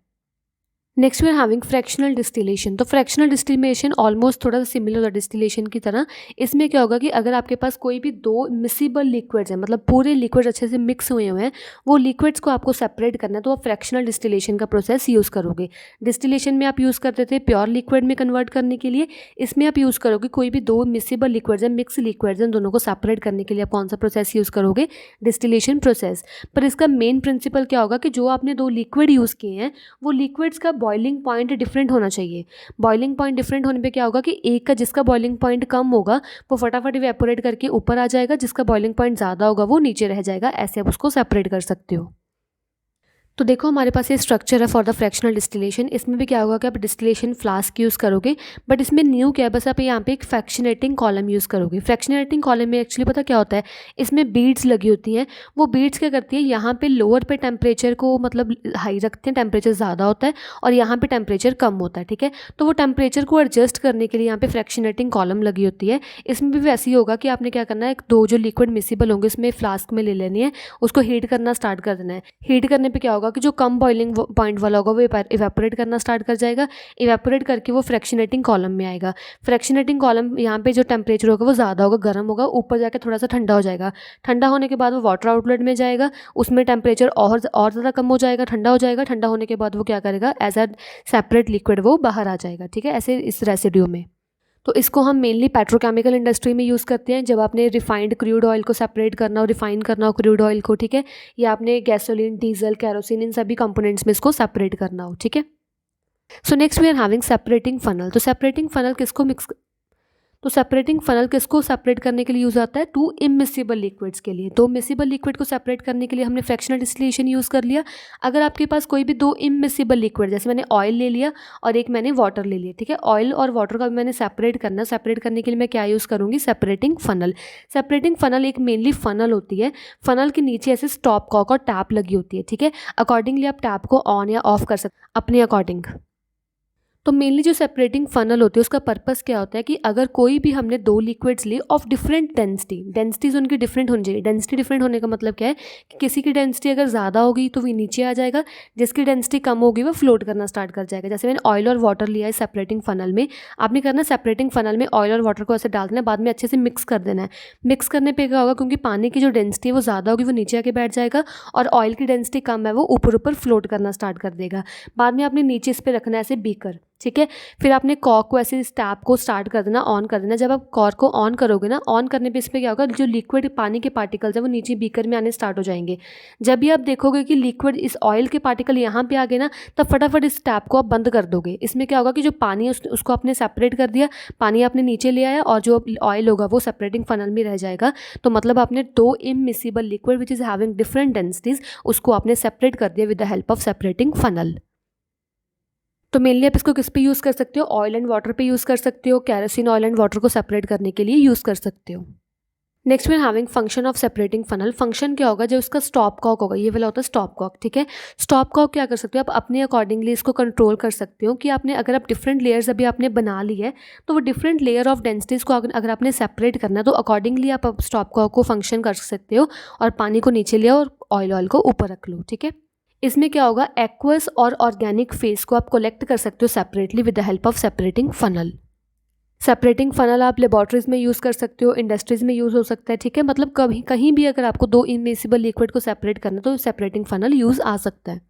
Next we are having fractional distillation. तो फ्रैक्शनल डिस्टिलेशन ऑलमोस्ट थोड़ा सा सिमिलर होता है डिस्टिलेशन की तरह। इसमें क्या होगा कि अगर आपके पास कोई भी दो मिसिबल लिक्विड्स हैं, मतलब पूरे लिक्विड अच्छे से मिक्स हुए हुए हैं, वो लिक्विड्स को आपको सेपरेट करना है तो आप फ्रैक्शनल डिस्टिलेशन का प्रोसेस यूज़ करोगे। डिस्टिलेशन में आप यूज़ करते थे प्योर लिक्विड में कन्वर्ट करने के लिए, इसमें आप यूज़ करोगे कोई भी दो मिसिबल लिक्विड्स हैं, मिक्स लिक्विड्स हैं, दोनों को सेपरेट करने के लिए आप कौन सा प्रोसेस यूज़ करोगे, डिस्टिलेशन प्रोसेस। पर इसका मेन प्रिंसिपल क्या होगा कि जो आपने दो लिक्विड यूज़ किए हैं वो लिक्विड्स का बॉइलिंग पॉइंट डिफरेंट होना चाहिए। बॉइलिंग पॉइंट डिफरेंट होने पे क्या होगा कि एक का जिसका बॉइलिंग पॉइंट कम होगा वो फटाफट इवेपोरेट करके ऊपर आ जाएगा, जिसका बॉइलिंग पॉइंट ज़्यादा होगा वो नीचे रह जाएगा। ऐसे आप उसको सेपरेट कर सकते हो। तो देखो हमारे पास ये स्ट्रक्चर है फॉर द फ्रैक्शनल डिस्टिलेशन। इसमें भी क्या होगा कि आप डिस्टिलेशन फ्लास्क यूज़ करोगे, बट इसमें न्यू क्या है, बस आप यहाँ पे एक फ्रैक्शनेटिंग कॉलम यूज़ करोगे। फ्रैक्शनेटिंग कॉलम में एक्चुअली पता क्या होता है, इसमें बीड्स लगी होती हैं। वो बीड्स क्या करती है, यहाँ पे लोअर पे टेम्परेचर को मतलब हाई रखते हैं, टेम्परेचर ज़्यादा होता है, और यहाँ पे टेम्परेचर कम होता है, ठीक है। तो वो टेम्परेचर को एडजस्ट करने के लिए यहाँ पे फ्रैक्शनेटिंग कॉलम लगी होती है। इसमें भी वैसे ही होगा कि आपने क्या करना है, एक दो जो लिक्विड मिसिबल होंगे उसमें फ्लास्क में ले लेनी है, उसको हीट करना स्टार्ट कर देना है। हीट करने पर क्या होगा कि जो कम बॉइलिंग पॉइंट वाला होगा वो इवेपोरेट करना स्टार्ट कर जाएगा। इवेपोरेट करके वो फ्रैक्शनेटिंग कॉलम में आएगा। फ्रैक्शनेटिंग कॉलम यहाँ पे जो टेम्परेचर होगा वो ज़्यादा होगा, गर्म होगा, ऊपर जाके थोड़ा सा ठंडा हो जाएगा। ठंडा होने के बाद वो वाटर आउटलेट में जाएगा, उसमें टेम्परेचर और ज़्यादा कम हो जाएगा, ठंडा हो जाएगा। ठंडा होने के बाद वो क्या करेगा, एज अ सेपरेट लिक्विड वो बाहर आ जाएगा, ठीक है, ऐसे इस रेसिड्यू में। तो इसको हम मेनली पेट्रोकेमिकल इंडस्ट्री में यूज़ करते हैं, जब आपने रिफाइंड क्रूड ऑयल को सेपरेट करना हो, रिफाइन करना हो क्रूड ऑयल को, ठीक है, या आपने गैसोलीन, डीजल, कैरोसिन, इन सभी कंपोनेंट्स में इसको सेपरेट करना हो, ठीक है। So next we are having separating funnel. तो सेपरेटिंग फनल किसको मिक्स तो सेपरेटिंग फनल किसको सेपरेट करने के लिए यूज़ आता है? टू इमिसिबल लिक्विड्स के लिए। दो मिसिबल लिक्विड को सेपरेट करने के लिए हमने फ्रैक्शनल डिस्टिलेशन यूज़ कर लिया। अगर आपके पास कोई भी दो इमिसिबल लिक्विड, जैसे मैंने ऑयल ले लिया और एक मैंने वाटर ले लिया, ठीक है, ऑयल और वाटर का मैंने सेपरेट करना, सेपरेट करने के लिए मैं क्या यूज़ करूँगी? Separating funnel. सेपरेटिंग फनल एक मेनली फनल होती है। फनल के नीचे ऐसे स्टॉप कॉक और टैप लगी होती है, ठीक है। अकॉर्डिंगली आप टैप को ऑन या ऑफ कर सकते अपने अकॉर्डिंग। तो मेनली जो सेपरेटिंग फनल होती है उसका पर्पस क्या होता है कि अगर कोई भी हमने दो लिक्विड्स लिए ऑफ डिफरेंट डेंसिटीज उनकी डिफरेंट होनी चाहिए। डेंसिटी डिफरेंट होने का मतलब क्या है कि किसी की डेंसिटी अगर ज़्यादा होगी तो वो नीचे आ जाएगा, जिसकी डेंसिटी कम होगी वो फ्लोट करना स्टार्ट कर जाएगा। जैसे मैंने ऑयल और वाटर लिया है सेपरेटिंग फनल में, आपने करना सेपरेटिंग फनल में ऑयल और वाटर को ऐसे डाल देना है, बाद में अच्छे से मिक्स कर देना है। मिक्स करने पर क्या होगा, क्योंकि पानी की जो डेंसिटी है वो ज़्यादा होगी वो नीचे आके बैठ जाएगा, और ऑयल की डेंसिटी कम है वो ऊपर ऊपर फ्लोट करना स्टार्ट कर देगा। बाद में आपने नीचे इस पर रखना है ऐसे बीकर, ठीक है। फिर आपने कॉर्क को ऐसे इस टैप को स्टार्ट कर देना, ऑन कर देना। जब आप कॉर्क को ऑन करोगे ना, ऑन करने पे इस पर क्या होगा, जो लिक्विड पानी के पार्टिकल्स है वो नीचे बीकर में आने स्टार्ट हो जाएंगे। जब भी आप देखोगे कि लिक्विड इस ऑयल के पार्टिकल यहाँ पे आ गए ना, तब फटाफट इस टैप को आप बंद कर दोगे। इसमें क्या होगा कि जो पानी है उसको आपने सेपरेट कर दिया, पानी आपने नीचे ले आया और जो ऑयल होगा वो सेपरेटिंग फनल में रह जाएगा। तो मतलब आपने दो immiscible liquid which is having different densities उसको आपने सेपरेट कर दिया with the help of separating funnel. तो मेनली आप इसको किस पे यूज़ कर सकते हो? ऑयल एंड वाटर पे यूज़ कर सकते हो, केरोसिन ऑयल एंड वाटर को सेपरेट करने के लिए यूज़ कर सकते हो। Next we are having function of separating funnel. Function क्या होगा, जो इसका स्टॉप कॉक होगा, ये वाला होता है स्टॉप कॉक, ठीक है। स्टॉप कॉक क्या कर सकते हो आप अपने अकॉर्डिंगली इसको कंट्रोल कर सकते हो कि आपने अगर आप डिफरेंट लेयर्स अभी आपने बना ली है तो वो डिफरेंट लेयर ऑफ डेंसिटीज़ को अगर आपने सेपरेट करना है तो अकॉर्डिंगली आप स्टॉप कॉक को फंक्शन कर सकते हो और पानी को नीचे लिया और ऑयल को ऊपर रख लो, ठीक है। इसमें क्या होगा, एक्वस और ऑर्गेनिक फेस को आप कलेक्ट कर सकते हो separately with the help of separating funnel. Separating funnel आप लेबॉर्ट्रीज में यूज़ कर सकते हो, इंडस्ट्रीज़ में यूज़ हो सकता है, ठीक है। मतलब कभी कहीं भी अगर आपको दो इमिसिबल लिक्विड को सेपरेट करना तो सेपरेटिंग फनल यूज़ आ सकता है।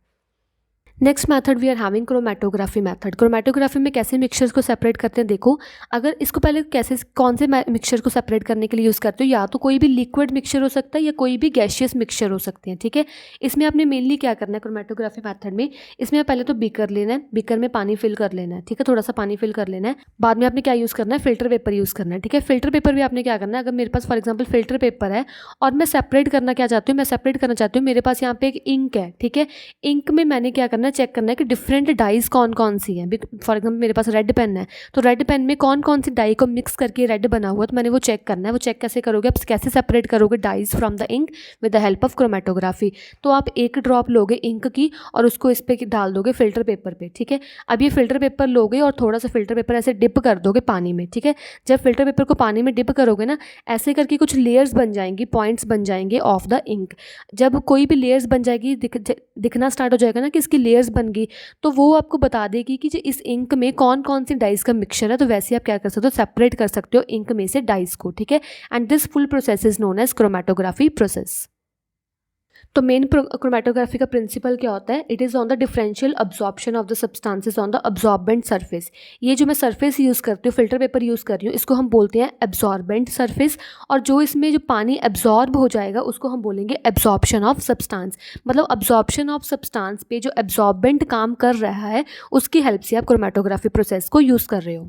Next method we are having chromatography method. Chromatography में कैसे मिक्सचर्स को सेपरेट करते हैं, देखो। अगर इसको पहले कैसे कौन से मिक्सचर को सेपरेट करने के लिए यूज़ करते हो, या तो कोई भी लिक्विड मिक्सचर हो सकता है या कोई भी गैशियस मिक्सचर हो सकते हैं, ठीक है। इसमें आपने मेनली क्या करना है क्रोमेटोग्राफी मेथड में, इसमें पहले तो बीकर लेना है, बीकर में पानी फिल कर लेना है, ठीक है, थोड़ा सा पानी फिल कर लेना है। बाद में आपने क्या यूज़ करना है, फिल्टर पेपर यूज़ करना है, ठीक है। फिल्टर पेपर भी आपने क्या करना है, अगर मेरे पास फॉर एग्जाम्पल फिल्टर पेपर है और मैं सेपरेट करना क्या चाहती हूँ, मैं सेपरेट करना चाहती हूँ, मेरे पास यहाँ पे एक इंक है, ठीक है। इंक में मैंने क्या करना है, चेक करना है कि डिफरेंट डाइज कौन कौन सी हैं। फॉर एग्जाम्पल मेरे पास रेड पेन है, तो रेड पेन में कौन कौन सी डाई को मिक्स करके रेड बना हुआ, तो मैंने वो चेक करना है। वो चेक कैसे करोगे आप, कैसे सेपरेट करोगे dyes from the ink with the help of chromatography. तो आप एक ड्रॉप लोगे इंक की और उसको इस पर डाल दोगे फिल्टर पेपर पे, ठीक है। अब ये फिल्टर पेपर लोगे और थोड़ा सा फिल्टर पेपर ऐसे डिप कर दोगे पानी में, ठीक है। जब फिल्टर पेपर को पानी में डिप करोगे ना, ऐसे करके कुछ लेयर्स बन जाएंगी, पॉइंट्स बन जाएंगे ऑफ द इंक। जब कोई भी लेयर्स बन जाएगी, दिखना स्टार्ट हो जाएगा ना कि इसकी लेयर्स बन गई, तो वो आपको बता देगी कि जो इस इंक में कौन कौन सी डाइज का मिक्सचर है। तो वैसे आप क्या कर सकते हो, सेपरेट कर सकते हो इंक में से डाइज को, ठीक है। And this full process is known as chromatography process. तो मेन क्रोमेटोग्राफी का प्रिंसिपल क्या होता है, it is on the differential absorption of the substances on the absorbent surface. ये जो मैं सरफेस यूज़ करती हूँ, फिल्टर पेपर यूज़ कर रही हूँ, इसको हम बोलते हैं एब्जॉर्बेंट सरफेस। और जो इसमें जो पानी एब्जॉर्ब हो जाएगा उसको हम बोलेंगे एब्जॉर्प्शन ऑफ सब्सटेंस। मतलब अब्जॉर्प्शन ऑफ सब्सटेंस पे जो एब्जॉर्बेंट काम कर रहा है उसकी हेल्प से आप क्रोमेटोग्राफी प्रोसेस को यूज़ कर रहे हो।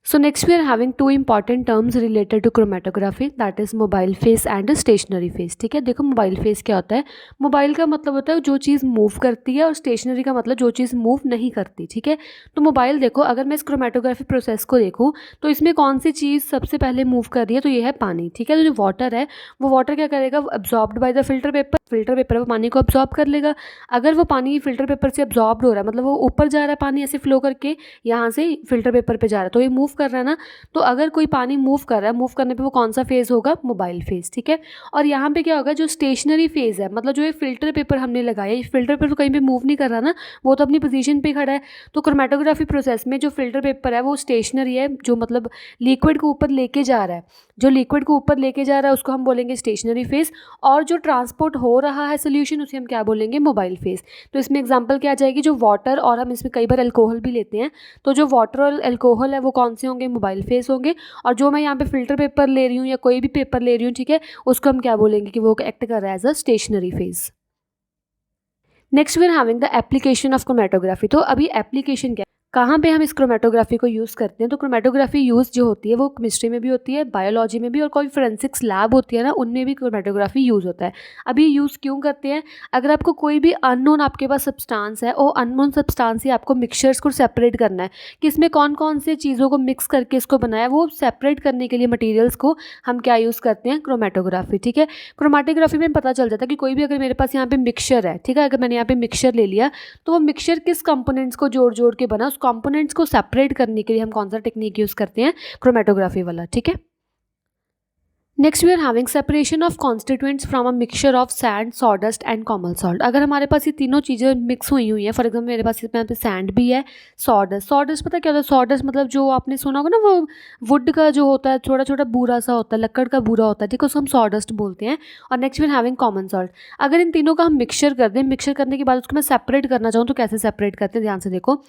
So next we are having two important terms related to chromatography, that is mobile phase and stationary phase, ठीक है। देखो मोबाइल फेज क्या होता है, मोबाइल का मतलब होता है जो चीज़ मूव करती है और स्टेशनरी का मतलब जो चीज़ मूव नहीं करती, ठीक है। तो मोबाइल देखो, अगर मैं इस क्रोमेटोग्राफी प्रोसेस को देखूँ तो इसमें कौन सी चीज़ सबसे पहले मूव कर रही है, तो ये है पानी, ठीक है। तो जो वाटर है वो वाटर क्या करेगा, absorbed by the filter paper, filter paper वो पानी को अब्जॉर्ब कर लेगा। अगर वो पानी फिल्टर पेपर से अब्जॉर्ब हो रहा है, मतलब वो ऊपर जा रहा है पानी ऐसे फ्लो करके यहाँ से फिल्टर पेपर पे जा रहा है, तो ये मूव कर रहा है ना। तो अगर कोई पानी मूव कर रहा है, मूव करने पे वो कौन सा फेज होगा, मोबाइल फेज, ठीक है। और यहाँ पे क्या होगा, जो स्टेशनरी फेज है, मतलब जो ये फिल्टर पेपर हमने लगाया, ये फिल्टर पेपर तो कहीं पे मूव नहीं कर रहा ना, वो तो अपनी पोजीशन पे खड़ा है। तो क्रोमेटोग्राफी प्रोसेस में जो फिल्टर पेपर है वो स्टेशनरी है, जो मतलब लिक्विड को ऊपर लेके जा रहा है, जो लिक्विड को ऊपर लेके जा रहा है उसको हम बोलेंगे स्टेशनरी फेज। और जो ट्रांसपोर्ट हो रहा है सोल्यूशन उसे हम क्या बोलेंगे, मोबाइल फेज। तो इसमें एग्जांपल क्या आ जाएगी, जो वाटर, और हम इसमें कई बार अल्कोहल भी लेते हैं, तो जो वाटर और अल्कोहल है वो कौन से होंगे, मोबाइल फेज होंगे। और जो मैं यहाँ पे फिल्टर पेपर ले रही हूँ या कोई भी पेपर ले रही हूँ, ठीक है, उसको हम क्या बोलेंगे कि वो एक्ट कर रहा है as a stationary phase. Next we are having the application of chromatography. तो अभी एप्लीकेशन क्या है, कहाँ पे हम इस क्रोमेटोग्राफी को यूज़ करते हैं, तो क्रोमेटोग्राफी यूज़ जो होती है वो केमिस्ट्री में भी होती है, बायोलॉजी में भी, और कोई फोरेंसिक्स लैब होती है ना, उनमें भी क्रोमेटोग्राफी यूज़ होता है। अभी यूज़ क्यों करते हैं? अगर आपको कोई भी अननोन आपके पास सब्सटेंस है, वो अननोन सब्सटेंस से आपको मिक्सचर्स को सेपरेट करना है कि इसमें कौन कौन से चीज़ों को मिक्स करके इसको बनाया है, वो सेपरेट करने के लिए मटीरियल्स को हम क्या यूज़ करते हैं? क्रोमेटोग्राफी। ठीक है, क्रोमेटोग्राफी में पता चल जाता है कि कोई भी अगर मेरे पास यहाँ पे मिक्सचर है, ठीक है, अगर मैंने यहाँ पे मिक्सचर ले लिया, तो वो मिक्सचर किस कंपोनेंट्स को जोड़ जोड़ के बना, उस कंपोनेंट्स को सेपरेट करने के लिए हम कौन सा टेक्निक यूज़ करते हैं? क्रोमेटोग्राफी वाला। ठीक है, next we are having separation of constituents from a mixture of sand, sawdust and common salt. अगर हमारे पास ये तीनों चीज़ें मिक्स हुई हुई हैं, फॉर एग्जाम्पल मेरे पास इसमें सैंड भी है, सॉडस्ट पता क्या होता है? सॉडस्ट मतलब जो आपने सुना होगा ना, वो वुड का जो होता है, छोटा छोटा बूरा सा होता है, लकड़ का बूरा होता है, ठीक है, उसको हम सॉडस्ट बोलते हैं। और next we are having common salt. अगर इन तीनों का हम मिक्सचर कर दें, मिक्सचर करने के बाद उसको मैं सेपरेट करना चाहूँ, तो कैसे सेपरेट करते हैं? ध्यान से देखो।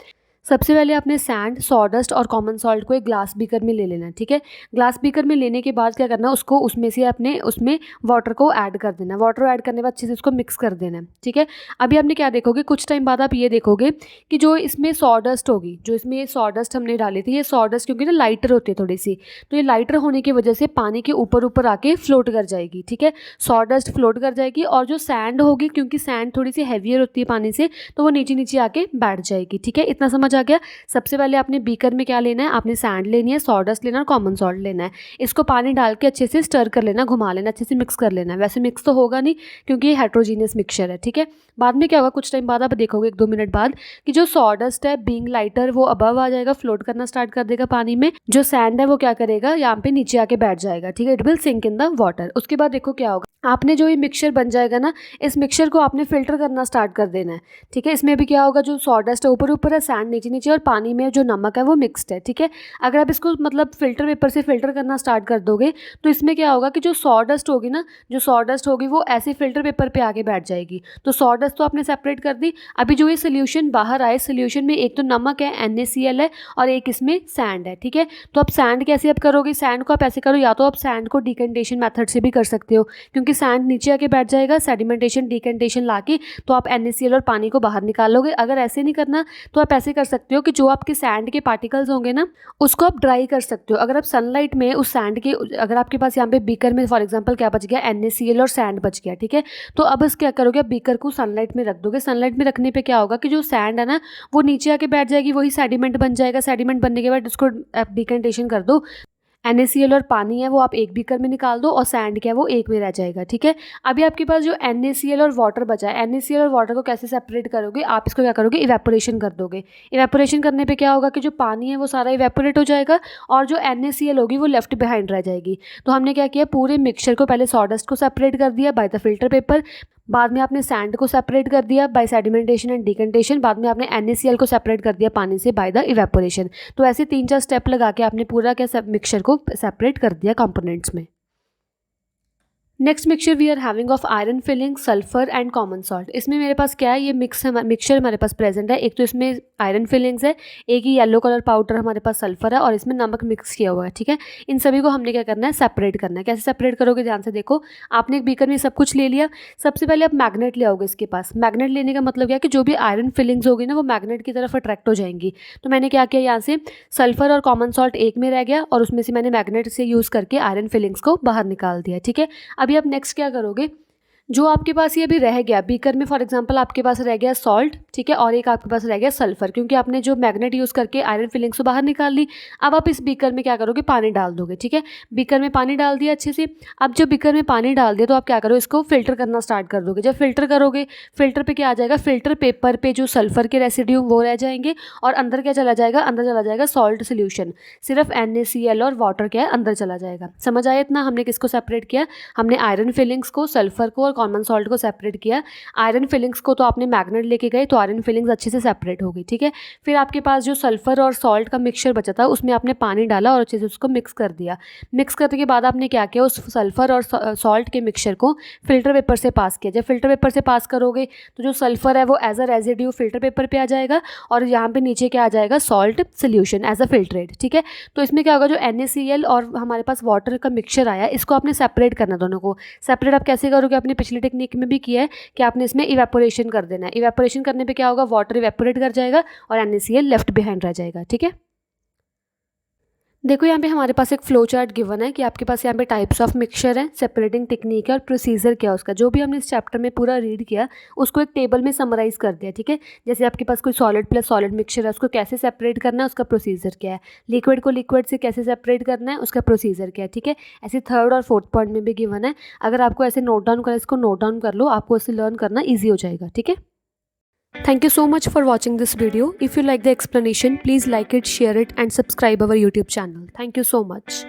सबसे पहले आपने सैंड, सॉडस्ट और कॉमन सॉल्ट को एक ग्लास बीकर में ले लेना है। ठीक है, ग्लास बीकर में लेने के बाद क्या करना है, उसको उसमें से अपने उसमें वाटर को ऐड कर देना है। वाटर ऐड करने के बाद अच्छे से उसको मिक्स कर देना है। ठीक है, अभी आपने क्या देखोगे, कुछ टाइम बाद आप ये देखोगे कि जो इसमें सॉडस्ट होगी, जो इसमें ये सॉडस्ट हमने डाली थी, ये सॉडस्ट क्योंकि ना लाइटर होती है थोड़ी सी, तो ये लाइटर होने की वजह से पानी के ऊपर ऊपर आके फ्लोट कर जाएगी। ठीक है, सॉडस्ट फ्लोट कर जाएगी, और जो सैंड होगी, क्योंकि सैंड थोड़ी सी हैवियर होती है पानी से, तो वो नीचे नीचे आके बैठ जाएगी। ठीक है, इतना समझ आ गया? सबसे पहले आपने बीकर में क्या लेना है, आपने सैंड लेनी है, सॉडस्ट लेना है और कॉमन सॉल्ट लेना है। इसको पानी डाल के अच्छे से स्टर कर लेना, घुमा लेना, अच्छे से मिक्स कर लेना है। वैसे मिक्स तो होगा नहीं क्योंकि ये हेट्रोजीनियस मिक्सचर है। ठीक है, बाद में क्या होगा, कुछ टाइम बाद आप देखोगे, 1-2 मिनट बाद, कि जो सॉडस्ट है बीइंग लाइटर वो अबव आ जाएगा, फ्लोट करना स्टार्ट कर देगा पानी में। जो सैंड है वो क्या करेगा, यहाँ पे नीचे आके बैठ जाएगा। ठीक है, it will sink in the water. उसके बाद देखो क्या होगा, आपने जो ये मिक्सचर बन जाएगा ना, इस मिक्सचर को आपने फिल्टर करना स्टार्ट कर देना है। ठीक है, इसमें भी क्या होगा, जो सॉडस्ट है ऊपर ऊपर है, सैंड नीचे नीचे, और पानी में जो नमक है वो मिक्स्ड है। ठीक है, अगर आप इसको मतलब फिल्टर पेपर से फिल्टर करना स्टार्ट कर दोगे, तो इसमें क्या होगा कि जो सॉडस्ट होगी ना, जो सॉडस्ट होगी वो ऐसे फिल्टर पेपर पे आके बैठ जाएगी। तो सॉडस्ट तो आपने सेपरेट कर दी। अभी जो ये सोल्यूशन बाहर आए, सोल्यूशन में एक तो नमक है, NaCl है, और एक इसमें सैंड है। ठीक है, तो अब सैंड कैसे आप करोगे? सैंड को आप ऐसे करो, या तो आप सैंड को डिकेंटेशन मेथड से भी कर सकते हो, क्योंकि सैंड नीचे आके बैठ जाएगा, सेडिमेंटेशन डिकेंटेशन लाके तो आप NaCl और पानी को बाहर निकालोगे। अगर ऐसे नहीं करना तो आप ऐसे कर सकते हो कि जो आपके सैंड के पार्टिकल्स होंगे ना, उसको आप ड्राई कर सकते हो। अगर आप सनलाइट में उस सैंड के, अगर आपके पास यहाँ पे बीकर में फॉर एग्जांपल क्या बच गया, NaCl और सैंड बच गया। ठीक है, तो अब इस क्या करोगे, आप बीकर को सनलाइट में रख दोगे। सनलाइट में रखने पे क्या होगा कि जो सैंड है ना, वो नीचे आके बैठ जाएगी, वही सेडिमेंट बन जाएगा। सेडिमेंट बनने के बाद उसको डिकेंटेशन कर दो, NaCl और पानी है वो आप एक बीकर में निकाल दो, और सैंड क्या है वो एक में रह जाएगा। ठीक है, अभी आपके पास जो NaCl और वाटर बचा है, NaCl और वाटर को कैसे सेपरेट करोगे, आप इसको क्या करोगे, इवेपोरेशन कर दोगे। इवेपोरेशन करने पे क्या होगा कि जो पानी है वो सारा इवेपोरेट हो जाएगा, और जो NaCl होगी वो लेफ्ट बिहाइंड रह जाएगी। तो हमने क्या किया, पूरे मिक्सचर को पहले सॉडस्ट को सेपरेट कर दिया बाय द फिल्टर पेपर, बाद में आपने सैंड को सेपरेट कर दिया बाय सेडिमेंटेशन एंड डिकेंटेशन, बाद में आपने NaCl को सेपरेट कर दिया पानी से बाय द इवेपोरेशन। तो ऐसे 3-4 स्टेप लगा के आपने पूरा क्या मिक्सचर को सेपरेट कर दिया कंपोनेंट्स में। Next mixture we are having of iron filing, sulphur and common salt. इसमें मेरे पास क्या है, ये मिक्सचर हमारे पास प्रेजेंट है। एक तो इसमें आयरन फिलिंग्स है, एक ही येलो कलर पाउडर हमारे पास सल्फर है, और इसमें नमक मिक्स किया हुआ है। ठीक है, इन सभी को हमने क्या करना है, सेपरेट करना है। कैसे सेपरेट करोगे, ध्यान से देखो। आपने एक बीकर में सब कुछ ले लिया, सबसे पहले आप मैग्नेट ले आओगे इसके पास। मैग्नेट लेने का मतलब क्या है कि जो भी आयरन फिलिंग्स होगी ना, वो मैग्नेट की तरफ अट्रैक्ट हो जाएंगी। तो मैंने क्या किया, यहाँ से सल्फर और कॉमन सॉल्ट एक में रह गया, और उसमें से मैंने मैग्नेट से यूज़ करके आयरन फिलिंग्स को बाहर निकाल दिया। ठीक है, अभी आप नेक्स्ट क्या करोगे, जो आपके पास ये अभी रह गया बीकर में, फॉर एग्जांपल आपके पास रह गया सॉल्ट, ठीक है, और एक आपके पास रह गया सल्फर, क्योंकि आपने जो मैग्नेट यूज़ करके आयरन फिलिंग्स को बाहर निकाल ली। अब आप इस बीकर में क्या करोगे, पानी डाल दोगे। ठीक है, बीकर में पानी डाल दिया अच्छे से। अब जब बीकर में पानी डाल दिया तो आप क्या करो, इसको फिल्टर करना स्टार्ट कर दोगे। जब फिल्टर करोगे, फिल्टर पे क्या आ जाएगा, फिल्टर पेपर पे जो सल्फर के रेसिड्यू वो रह जाएंगे, और अंदर क्या चला जाएगा, अंदर चला जाएगा सॉल्ट सोल्यूशन। सिर्फ NaCl और वाटर क्या है, अंदर चला जाएगा। समझ आया इतना? हमने किसको सेपरेट किया, हमने आयरन फिलिंग्स को, सल्फर को और कॉमन सॉल्ट को सेपरेट किया। आयरन फिलिंग्स को तो आपने मैग्नेट लेके गए, तो आयरन फिलिंग्स अच्छे से सेपरेट हो गई। ठीक है, फिर आपके पास जो सल्फर और सॉल्ट का मिक्सचर बचा था, उसमें आपने पानी डाला और अच्छे से उसको मिक्स कर दिया। मिक्स करने के बाद आपने क्या किया, उस सल्फर और सॉल्ट के मिक्सचर को फिल्टर पेपर से पास किया। जब फिल्टर पेपर से पास करोगे तो जो सल्फर है वो as a residue filter paper पे आ जाएगा, और यहाँ पे नीचे क्या आ जाएगा, salt solution as a filtrate. ठीक है, तो इसमें क्या होगा, जो NaCl और हमारे पास वाटर का मिक्सचर आया, इसको आपने सेपरेट करना, दोनों को सेपरेट आप कैसे करोगे, अपने स्पेशली टेक्निक में भी किया है कि आपने इसमें इवेपोरेशन कर देना है। इवेपोरेशन करने पे क्या होगा, वाटर इवेपोरेट कर जाएगा और NaCl लेफ्ट बिहाइंड रह जाएगा। ठीक है, देखो यहाँ पे हमारे पास एक फ्लो चार्ट गिवन है कि आपके पास यहाँ पे टाइप्स ऑफ मिक्सचर है, सेपरेटिंग टेक्निक है और प्रोसीजर क्या है उसका। जो भी हमने इस चैप्टर में पूरा रीड किया उसको एक टेबल में समराइज कर दिया। ठीक है, जैसे आपके पास कोई सॉलिड प्लस सॉलिड मिक्सचर है, उसको कैसे सेपरेट करना है, उसका प्रोसीजर क्या है। लिक्विड को लिक्विड से कैसे सेपरेट करना है, उसका प्रोसीजर क्या है। ठीक है, ऐसे थर्ड और फोर्थ पॉइंट में भी गिवन है। अगर आपको ऐसे नोट डाउन करें, इसको नोट डाउन कर लो, आपको इसे लर्न करना ईजी हो जाएगा। ठीक है, thank you so much for watching this video. If you like the explanation, please like it, share it and subscribe our YouTube channel. Thank you so much.